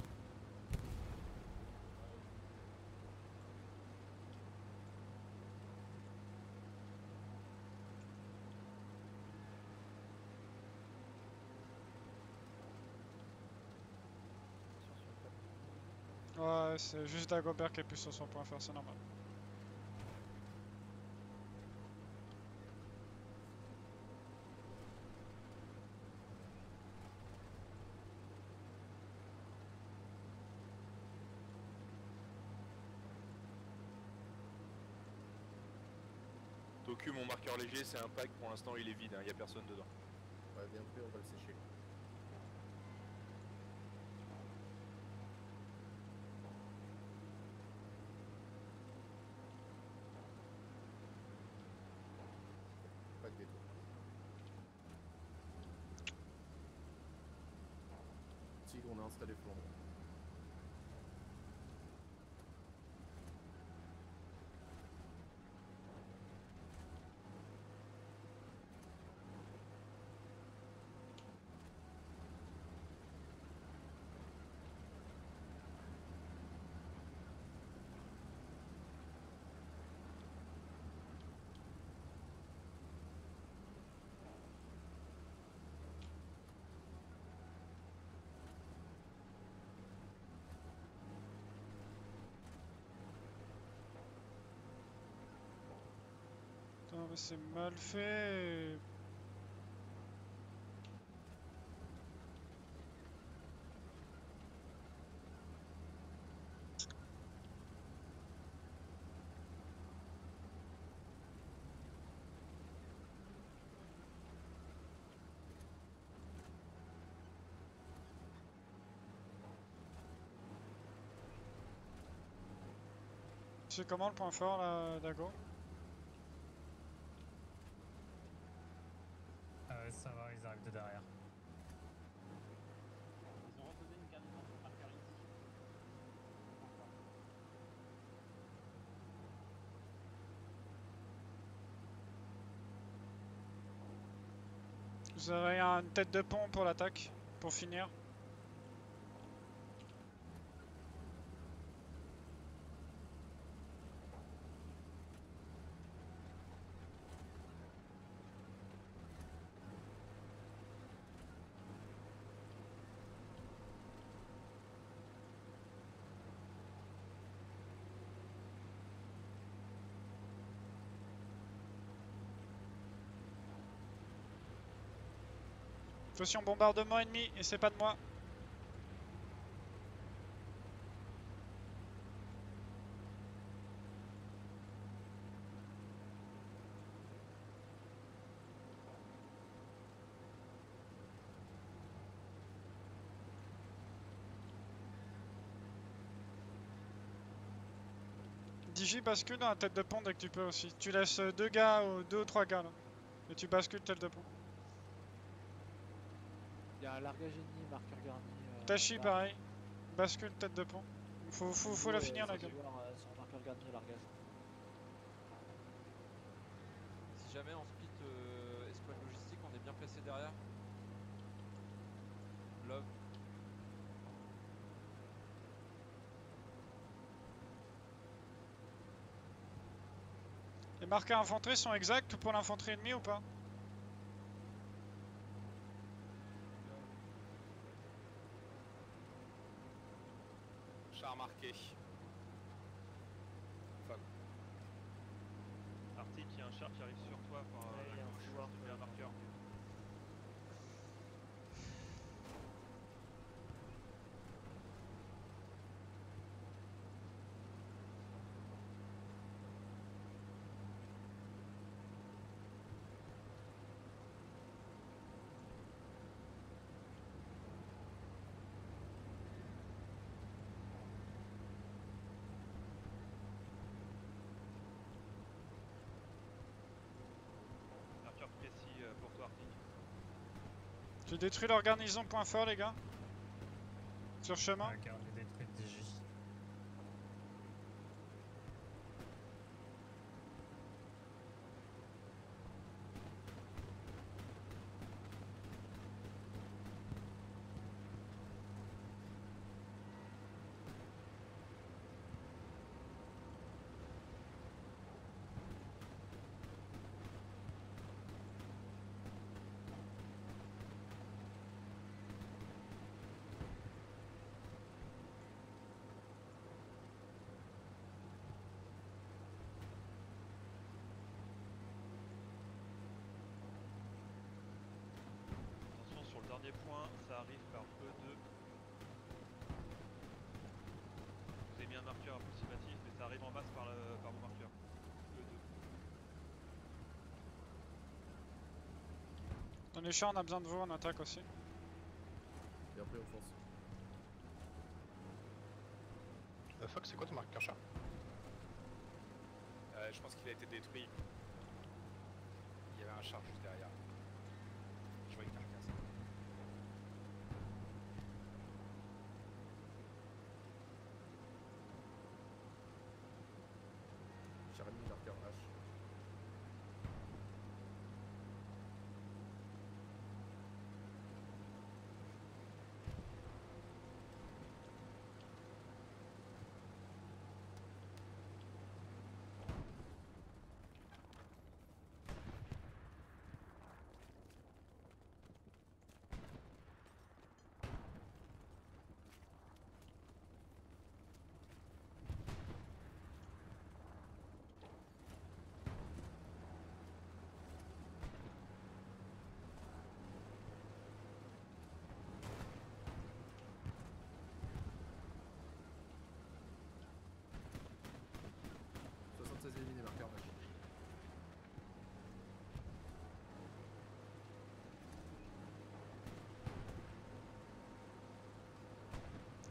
Ouais, c'est juste Dagobert qui est plus sur son point fort, c'est normal. Toku, mon marqueur léger, c'est un pack, pour l'instant il est vide, il y a personne dedans. Ouais, bien fait, on va le sécher. Pas de détour. Tigre, on a installé Flandre. Putain, mais c'est mal fait. C'est comment le point fort là, Dago? Ça va, ils arrivent de derrière. Ils ont reposé une carte de marqueur ici. Vous avez une tête de pont pour l'attaque, pour finir. Attention, bombardement ennemi, et c'est pas de moi. Digi bascule dans la tête de pont dès que tu peux aussi. Tu laisses deux gars ou deux ou trois gars là. Et tu bascules tête de pont. Il y a un largage ennemi, marqueur garni. Tachi pareil. Bascule tête de pont. Faut la finir la gueule. Son marqueur garni au largage. Si jamais on split escouade logistique, on est bien placé derrière. Love. Les marqueurs infanterie sont exacts pour l'infanterie ennemie ou pas? Char marqué. Arctic, il y a un char qui arrive sur toi par la gauche, je te mets un marqueur. Tu détruis leur garnison, point fort les gars. Sur chemin. Garde les détruits de DJ. Attention sur le dernier point, ça arrive par E2. Vous avez mis un marqueur approximatif, mais ça arrive en masse par vos marqueurs. E2. Dans les champs, on a besoin de vous, on attaque aussi. Et après, on fonce. Fox, c'est quoi ton marqueur chat? Je pense qu'il a été détruit. Il y avait un char juste derrière. Je vois une carcasse. J'ai remis le marqueur H. Éliminé, marqueur H.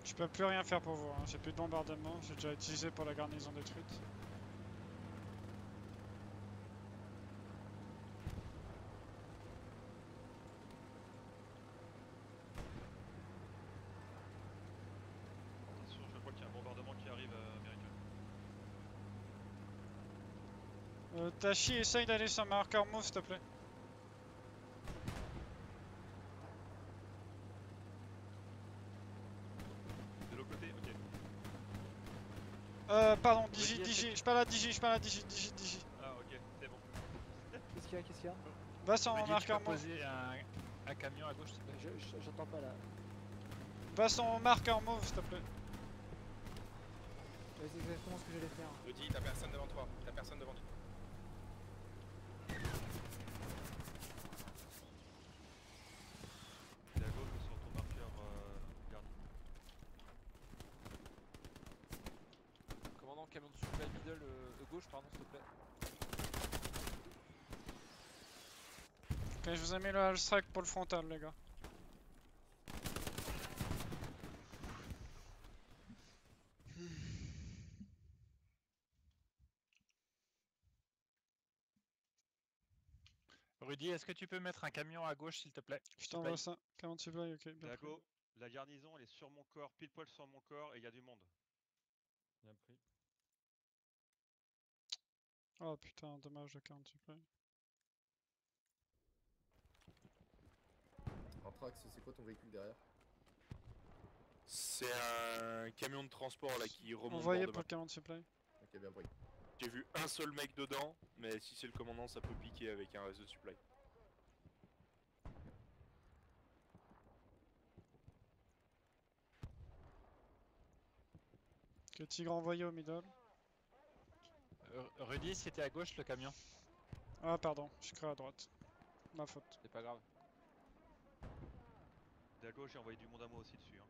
Je peux plus rien faire pour vous, hein. J'ai plus de bombardement, j'ai déjà utilisé pour la garnison détruite. Attention, je crois qu'il y a un bombardement qui arrive américain. Tachi, essaye d'aller sur marqueur move s'il te plaît. De l'autre côté, ok. Pardon, Digi, je suis pas là, Digi. Ah ok, c'est bon. Qu'est-ce qu'il y a? Va sur mon Rudy, tu marqueur peux move. poser un camion à gauche s'il te plaît. J'entends pas là. Va sur mon marqueur move s'il te plaît. C'est exactement ce que j'allais faire. Rudy, t'as personne devant toi. T'as personne devant toi. Dago, sur ton marqueur garde. Commandant, camion de supply middle gauche, pardon, s'il te plaît. Ok, je vous ai mis le half strike pour le frontal, les gars. Rudy, est-ce que tu peux mettre un camion à gauche s'il te plaît? Je t'envoie ça. Camion de supply, ok. Bien pris. Dago, la garnison elle est sur mon corps, pile poil sur mon corps et il y a du monde. Bien pris. Oh putain, dommage le camion de supply. Anthrax, c'est quoi ton véhicule derrière? C'est un camion de transport là qui remonte. Envoyé bord de pour le camion de supply. Ok, bien pris. J'ai vu un seul mec dedans, mais si c'est le commandant, ça peut piquer avec un reste de supply. Ok, tigre envoyé au middle. Rudy, c'était à gauche le camion. Ah pardon, je suis créé à droite. Ma faute. C'est pas grave. Dago, j'ai envoyé du monde à moi aussi dessus. Hein.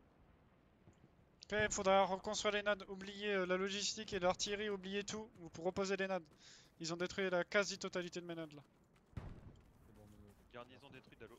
Ok, faudra reconstruire les nades. Oubliez la logistique et l'artillerie, oubliez tout. Vous pouvez reposer les nades. Ils ont détruit la quasi-totalité de mes nades là. Garnison détruite, Dago.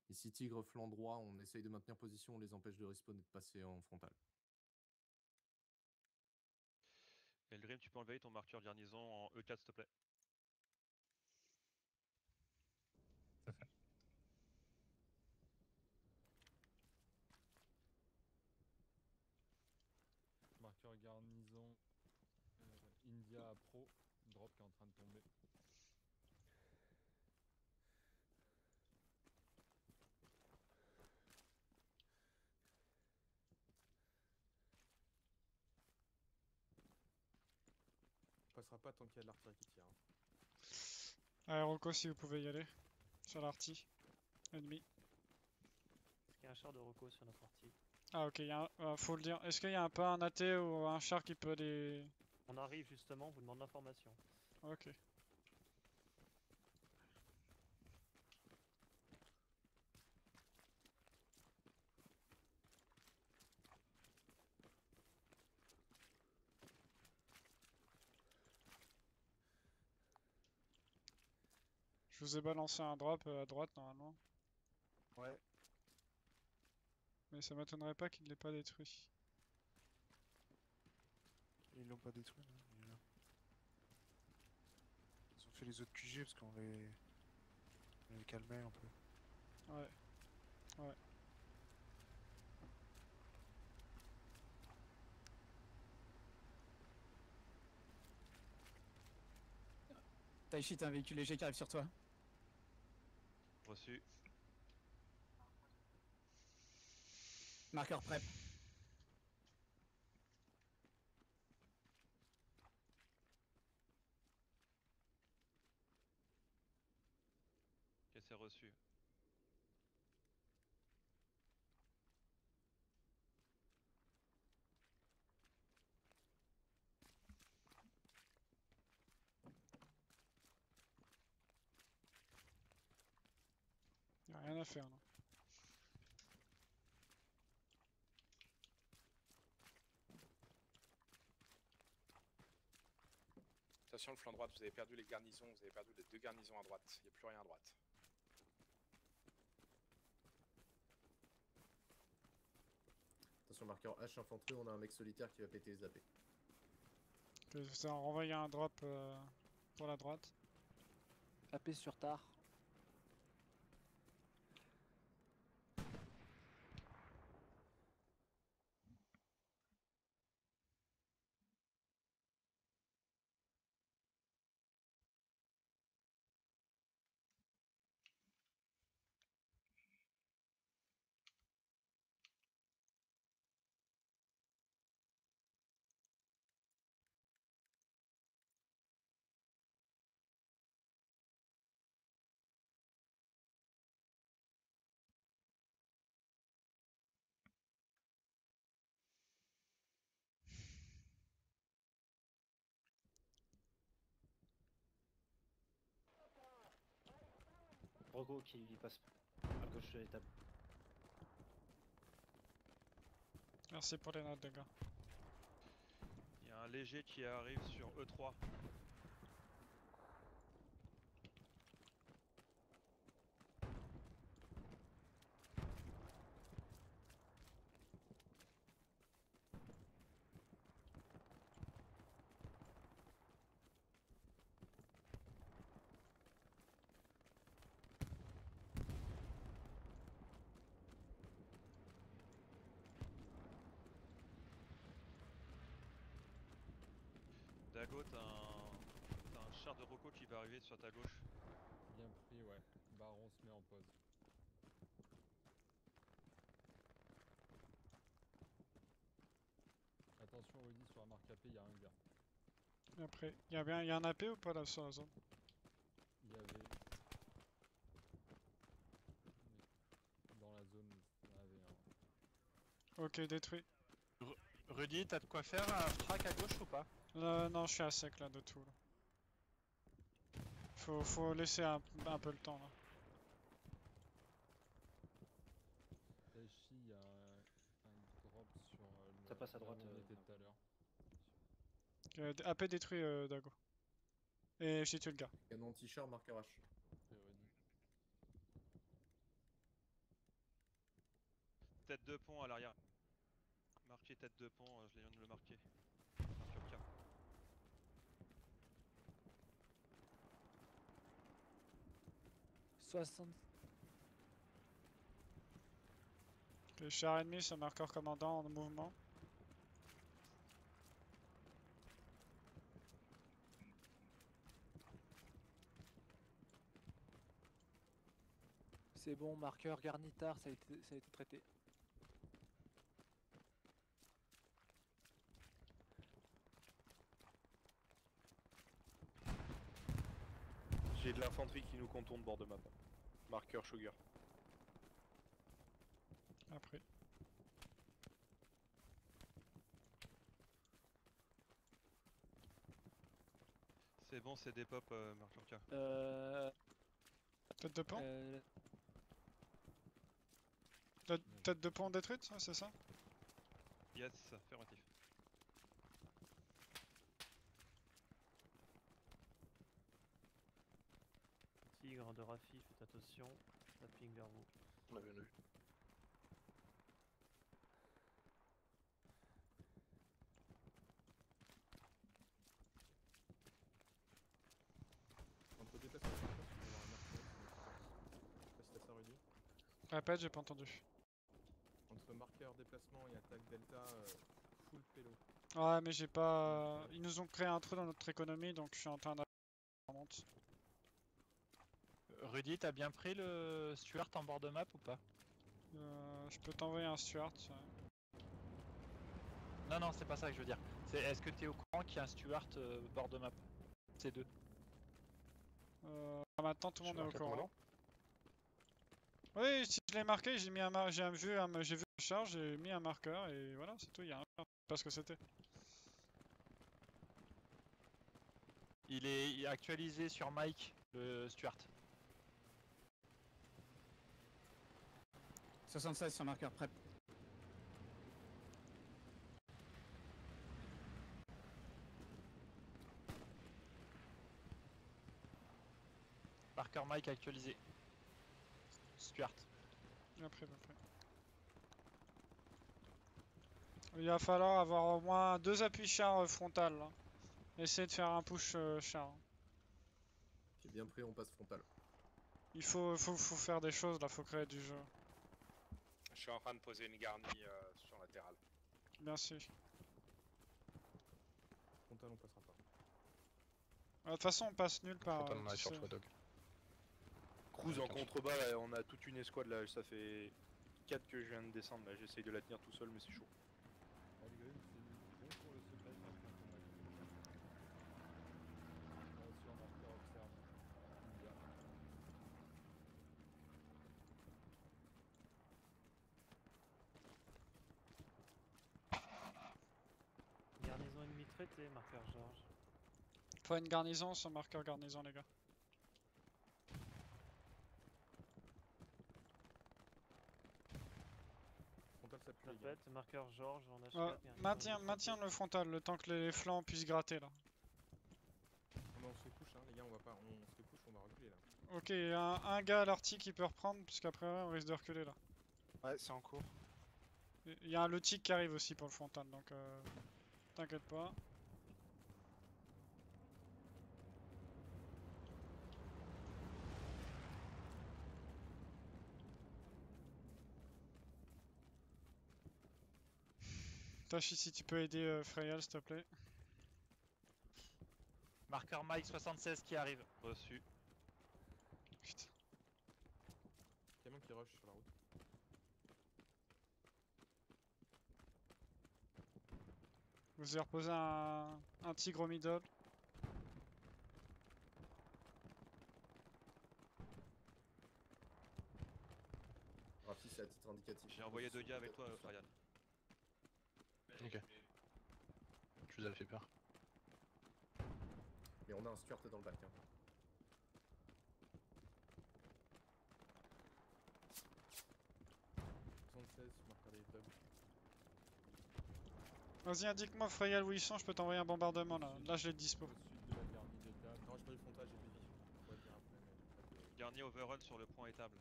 Ici, Tigre, flanc droit, on essaye de maintenir position, on les empêche de respawn et de passer en frontal. Eldrim, tu peux enlever ton marqueur garnison en E4 s'il te plaît. Ça fait. Marqueur garnison India Pro, drop qui est en train de tomber. On passera pas tant qu'il y a de l'artillerie qui tire. Allez, Rocco, si vous pouvez y aller. Sur l'arty. Ennemi. Est-ce qu'il y a un char de Rocco sur notre partie? Ah, ok, faut le dire. Est-ce qu'il y a pas un AT ou un char qui peut les. On arrive justement, on vous demande l'information. Ok. Je vous ai balancé un drop à droite normalement. Ouais. Mais ça m'étonnerait pas qu'il ne l'ait pas détruit. Ils l'ont pas détruit, non, il est là. Ils ont fait les autres QG parce qu'on les calmait un peu. Ouais. Ouais. Taichi, t'as un véhicule léger qui arrive sur toi. Reçu. Marqueur prep. Ok, c'est reçu. Y'a rien à faire là. Attention, le flanc droit, vous avez perdu les garnisons, vous avez perdu les 2 garnisons à droite. Il n'y a plus rien à droite. Attention, marqueur H infanterie, on a un mec solitaire qui va péter les AP. Ok, je vous ai renvoyé un drop pour la droite. AP sur tard. Rocco qui passe à gauche de l'étape. Merci pour les notes, les gars. Il y a un léger qui arrive sur E3. Dago, t'as un char de Rocco qui va arriver sur ta gauche. Bien pris, ouais. Baron se met en pause. Attention Rudy, sur la marque AP, il y a un gars. Et après, y a un AP ou pas là sur la zone? Il y avait... Dans la zone, il y en avait un. Ok, détruit. Rudy, t'as de quoi faire un frac à gauche ou pas? Non, je suis à sec là de tout. Là. Faut laisser un peu le temps là. Taichi, il y a un drop sur Ça passe à droite. là où on était tout à l'heure. AP détruit Dago. Et j'ai tué le gars. Canon anti-char, marqueur H. C'est Rudy. tête de pont à l'arrière. Marqué tête de pont, je viens de le marquer. Marqueur K. Le char ennemi sur marqueur commandant en mouvement. C'est bon, marqueur garnitar, ça a été traité. J'ai de l'infanterie qui nous contourne bord de map. Marqueur Sugar. Après. C'est bon, c'est des pop, marqueur K. Tête de pont Tête de pont détruite, c'est ça? Yes, affirmatif. Tigre de Rafi, faites attention, ça ping vers vous. On a bien vu. Entre déplacement, je pense qu'il va y avoir un marqueur. Je sais pas si t'as ça, Rudy. Répète, j'ai pas entendu. Entre marqueur déplacement et attaque delta, full pélo. Ouais, mais j'ai pas. Ils nous ont créé un trou dans notre économie, donc je suis en train de. Monte. Rudy, t'as bien pris le Stuart en bord de map ou pas? Je peux t'envoyer un Stuart. Non, non, c'est pas ça que je veux dire. Est-ce que t'es au courant qu'il y a un Stuart bord de map? C2. Maintenant tout le monde est au courant. Oui, si je l'ai marqué, j'ai mis un j'ai vu la charge, j'ai mis un marqueur et voilà, c'est tout, il y a un marqueur. Pas ce que c'était. Il est actualisé sur Mike, le Stuart. 76 sur marqueur prep. Marqueur Mike actualisé. Stuart. Après. Il va falloir avoir au moins 2 appuis char frontal. Là. Essayez de faire un push char. J'ai bien pris, on passe frontal. Il faut faire des choses là, faut créer du jeu. Je suis en train de poser une garnie sur latéral. Merci. Frontal, on passera pas. De toute façon, on passe nulle part. Frontal, on a sur toi, Dog. Cruise en contrebas, là, on a toute une escouade là, ça fait 4 que je viens de descendre là, j'essaye de la tenir tout seul mais c'est chaud. Algrim, c'est bon pour le secret par contre on a sur marqueur observe. Garnison ennemie traitée, marqueur Georges. Faut une garnison sur marqueur garnison, les gars. Je répète, marqueur Georges, on a maintiens le frontal, le temps que les flancs puissent gratter là. Non, on se fait push, hein, les gars, on va pas. On se fait push, on va reculer là. Ok, un gars à l'arty qui peut reprendre, puisqu'après on risque de reculer là. Ouais, c'est en cours. Il y a un lotique qui arrive aussi pour le frontal, donc t'inquiète pas. Tachi, si tu peux aider Freyal, s'il te plaît. Marqueur Mike 76 qui arrive. Reçu. Putain. Camion qui rush sur la route. Vous avez reposé un tigre au middle. Rafi, c'est à titre indicatif. J'ai envoyé 2 gars avec toi, Fryan. Ok. Je vous avais fait peur. Mais on a un Stuart dans le bac. Hein. Vas-y, indique-moi Freyal où ils sont, je peux t'envoyer un bombardement là. Là, je l'ai dispo. Au sud de la garnie delta. Non, j'ai pas eu le frontal, j'ai fait vision. On pourrait le dire après, mais pas de... Dernier overrun sur le point étable.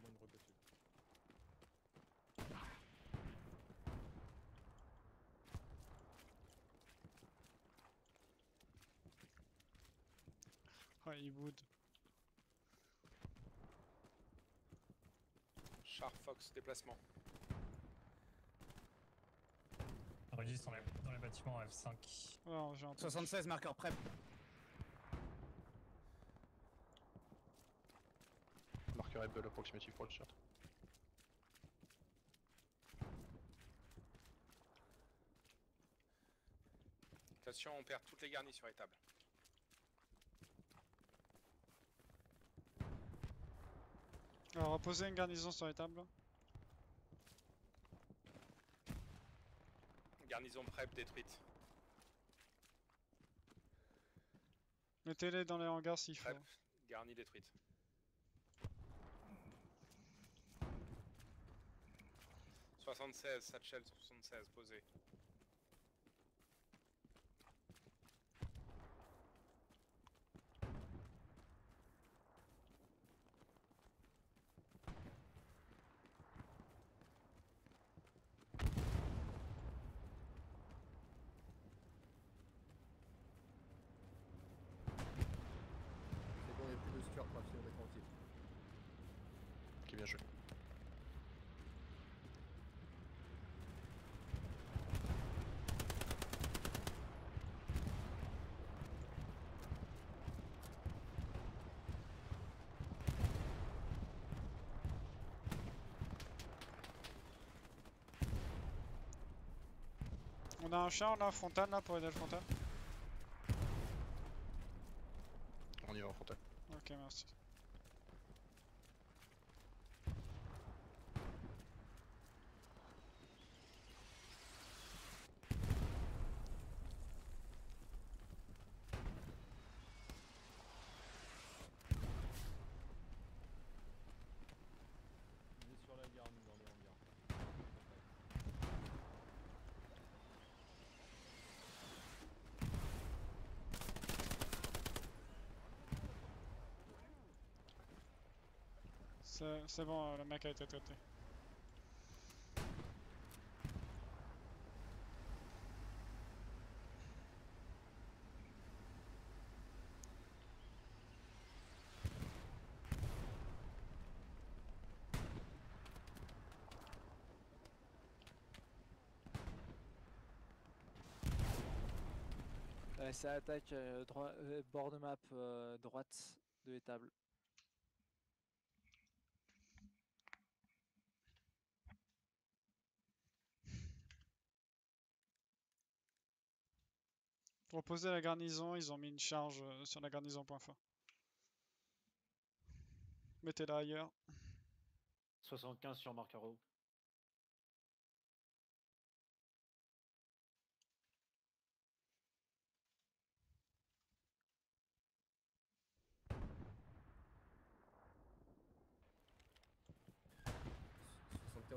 monde rebut dessus. Ah, il boude. Char Fox, déplacement. Rudy dans les bâtiments F5. Oh, j'ai entendu. 76 marqueur prep. Marqueur Able approximative pour le chat. Attention, on perd toutes les garnis sur les tables. Alors, reposez une garnison sur les tables. Garnison prep détruite. Mettez-les dans les hangars s'il faut. Prep, garnie détruite. « 76, Satchel 76, posé. C'est bon, il n'y a plus de Stuart Rafi, on est tranquille. Ok, bien joué. On a un chat, on a un frontal là pour aider le frontal. On y va en frontal. Ok, merci. Il est sur la garde dans les hangars. C'est bon, le mec a été traité. Ça attaque bord de map droite de l'étable. Pour poser la garnison, ils ont mis une charge sur la garnison point fort. Mettez-la ailleurs. 75 sur marqueur haut.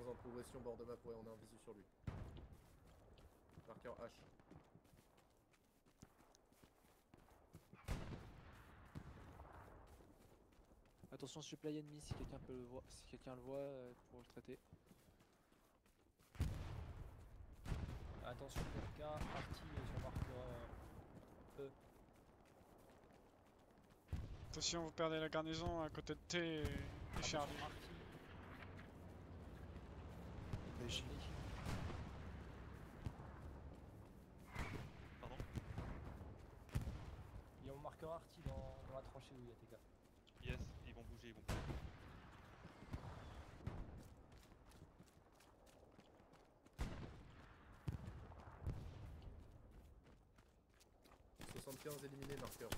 En progression bord de map, ouais, on a un visu sur lui. Marqueur H. Attention supply ennemi si quelqu'un peut le voir, si quelqu'un le voit pour le traiter. Attention PRK, parti sur marqueur E. Attention, vous perdez la garnison à côté de T et Charlie. Pardon. Il y a mon marqueur Arty dans la tranchée où il y a tes gars. Yes, ils vont bouger, ils vont bouger. « 75 éliminés, marqueur.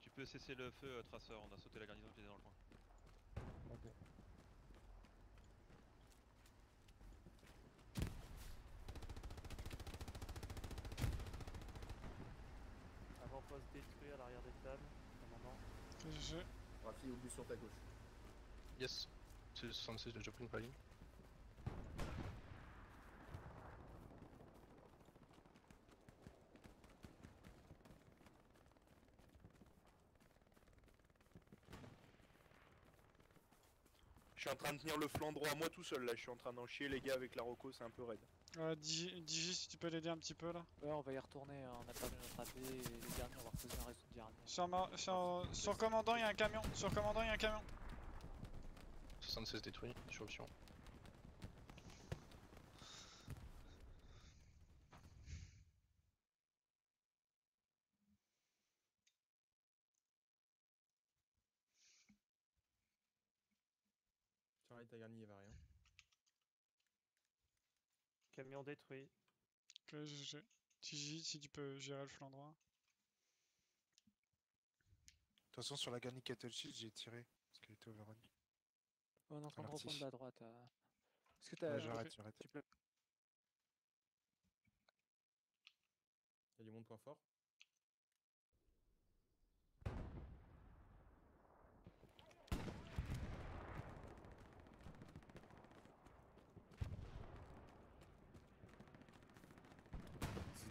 Tu peux cesser le feu, traceur, on a sauté la garnison qui était dans le coin. Ok. Avant-poste détruit à l'arrière des tables. Commandant. Rafi, au but sur ta gauche. Yes. C'est le 66 de Joplin Pine. Je suis en train de tenir le flanc droit moi tout seul là, je suis en train d'en chier les gars avec la Rocco, c'est un peu raide. Digi, si tu peux l'aider un petit peu là. Ouais, on va y retourner, on a perdu notre AP et les derniers, on va reposer un réseau de dernier. Sur commandant, il y a un camion. Sur commandant, il y a un camion. 76 détruit, disruption. Charlie Tagarni, il y avait rien. Camion détruit. Ok, GG. Digi, si tu peux gérer le flanc droit. De toute façon, sur la Garni Cattle Shield, j'ai tiré parce qu'elle était overrun. On est en train de Merci. reprendre la droite. Est-ce que t'as. Ouais, j'arrête. Il y a du monde point fort.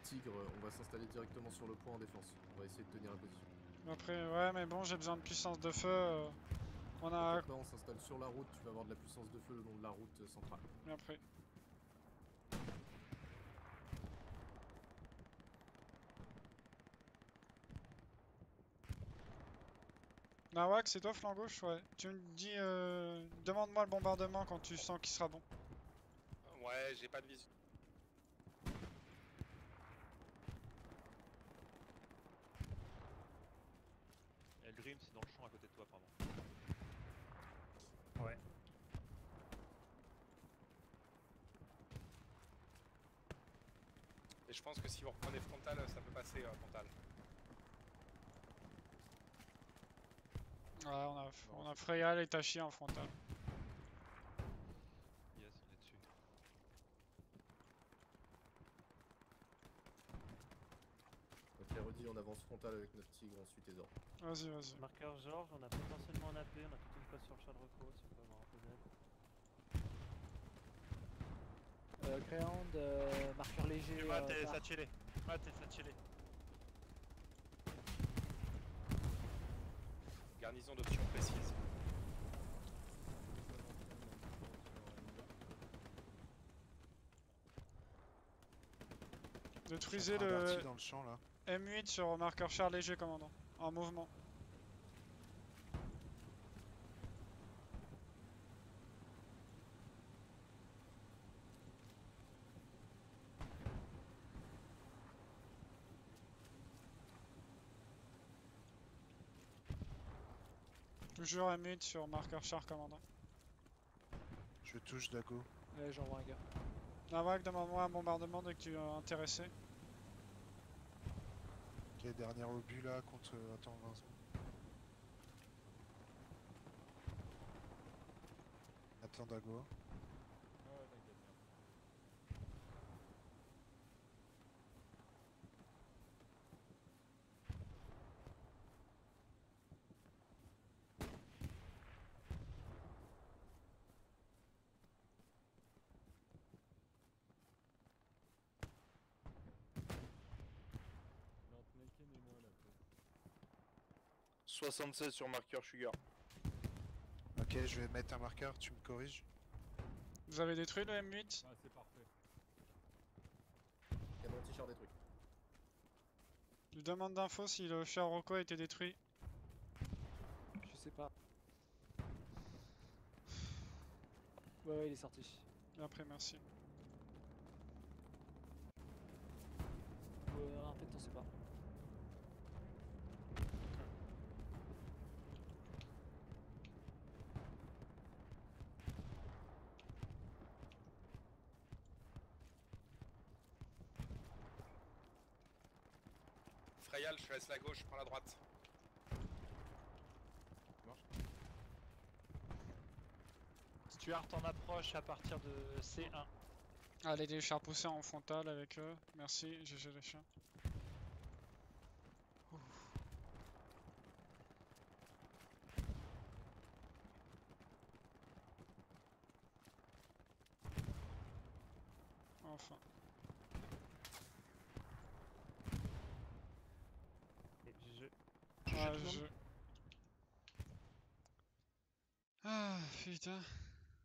Tigre, on va s'installer directement sur le point en défense. On va essayer de tenir la position. Après, ouais, mais bon, j'ai besoin de puissance de feu. On a. Là, on s'installe sur la route, tu vas avoir de la puissance de feu le long de la route centrale. Et après. Nawak, c'est toi flanc gauche? Ouais. Tu me dis, demande-moi le bombardement quand tu sens qu'il sera bon. Ouais, j'ai pas de visu. Eldrim, c'est dans le champ à côté de toi, pardon. Ouais. Et je pense que si vous reprenez frontal, ça peut passer frontal. Ouais, on a Freyal et Tachi en frontal. Yes, on est dessus. Ok, redis, on avance frontal avec notre tigre, on suit tes ordres. Vas-y. Marqueur Georges, on a potentiellement un AP, on a toute une place sur le chat de reco, si on peut avoir un peu d'aide. Greyhound, marqueur léger. Ouais, t'es satchellé. Ouais, t'es satchellé. Garnison d'options précises. Détruisez le dans le champ, là. M8 sur marqueur char léger, commandant. En mouvement. Toujours M8 sur marqueur char, commandant. Je touche Dago. Ouais, j'envoie un gars. Nawak, demande-moi un bombardement dès que tu es intéressé. Ok, dernier obus là, contre. Attends, 20 secondes. Attends, Dago. Ouais, t'inquiète. Nantneken et moi là. 76 sur marqueur Sugar. Ok, je vais mettre un marqueur, tu me corriges. Vous avez détruit le M8? Ah, c'est parfait. Canon anti-char détruit. Je demande d'infos si le char Rocco a été détruit. Je sais pas. Ouais, il est sorti. Et après, merci. En fait, on sait pas. Freyal, je te laisse la gauche, je prends la droite. Stuart en approche à partir de C1. Allez, les chars poussés en frontal avec eux. Merci, GG les chiens. Ouf. Enfin. Et GG. Ah, GG. Ah. Putain.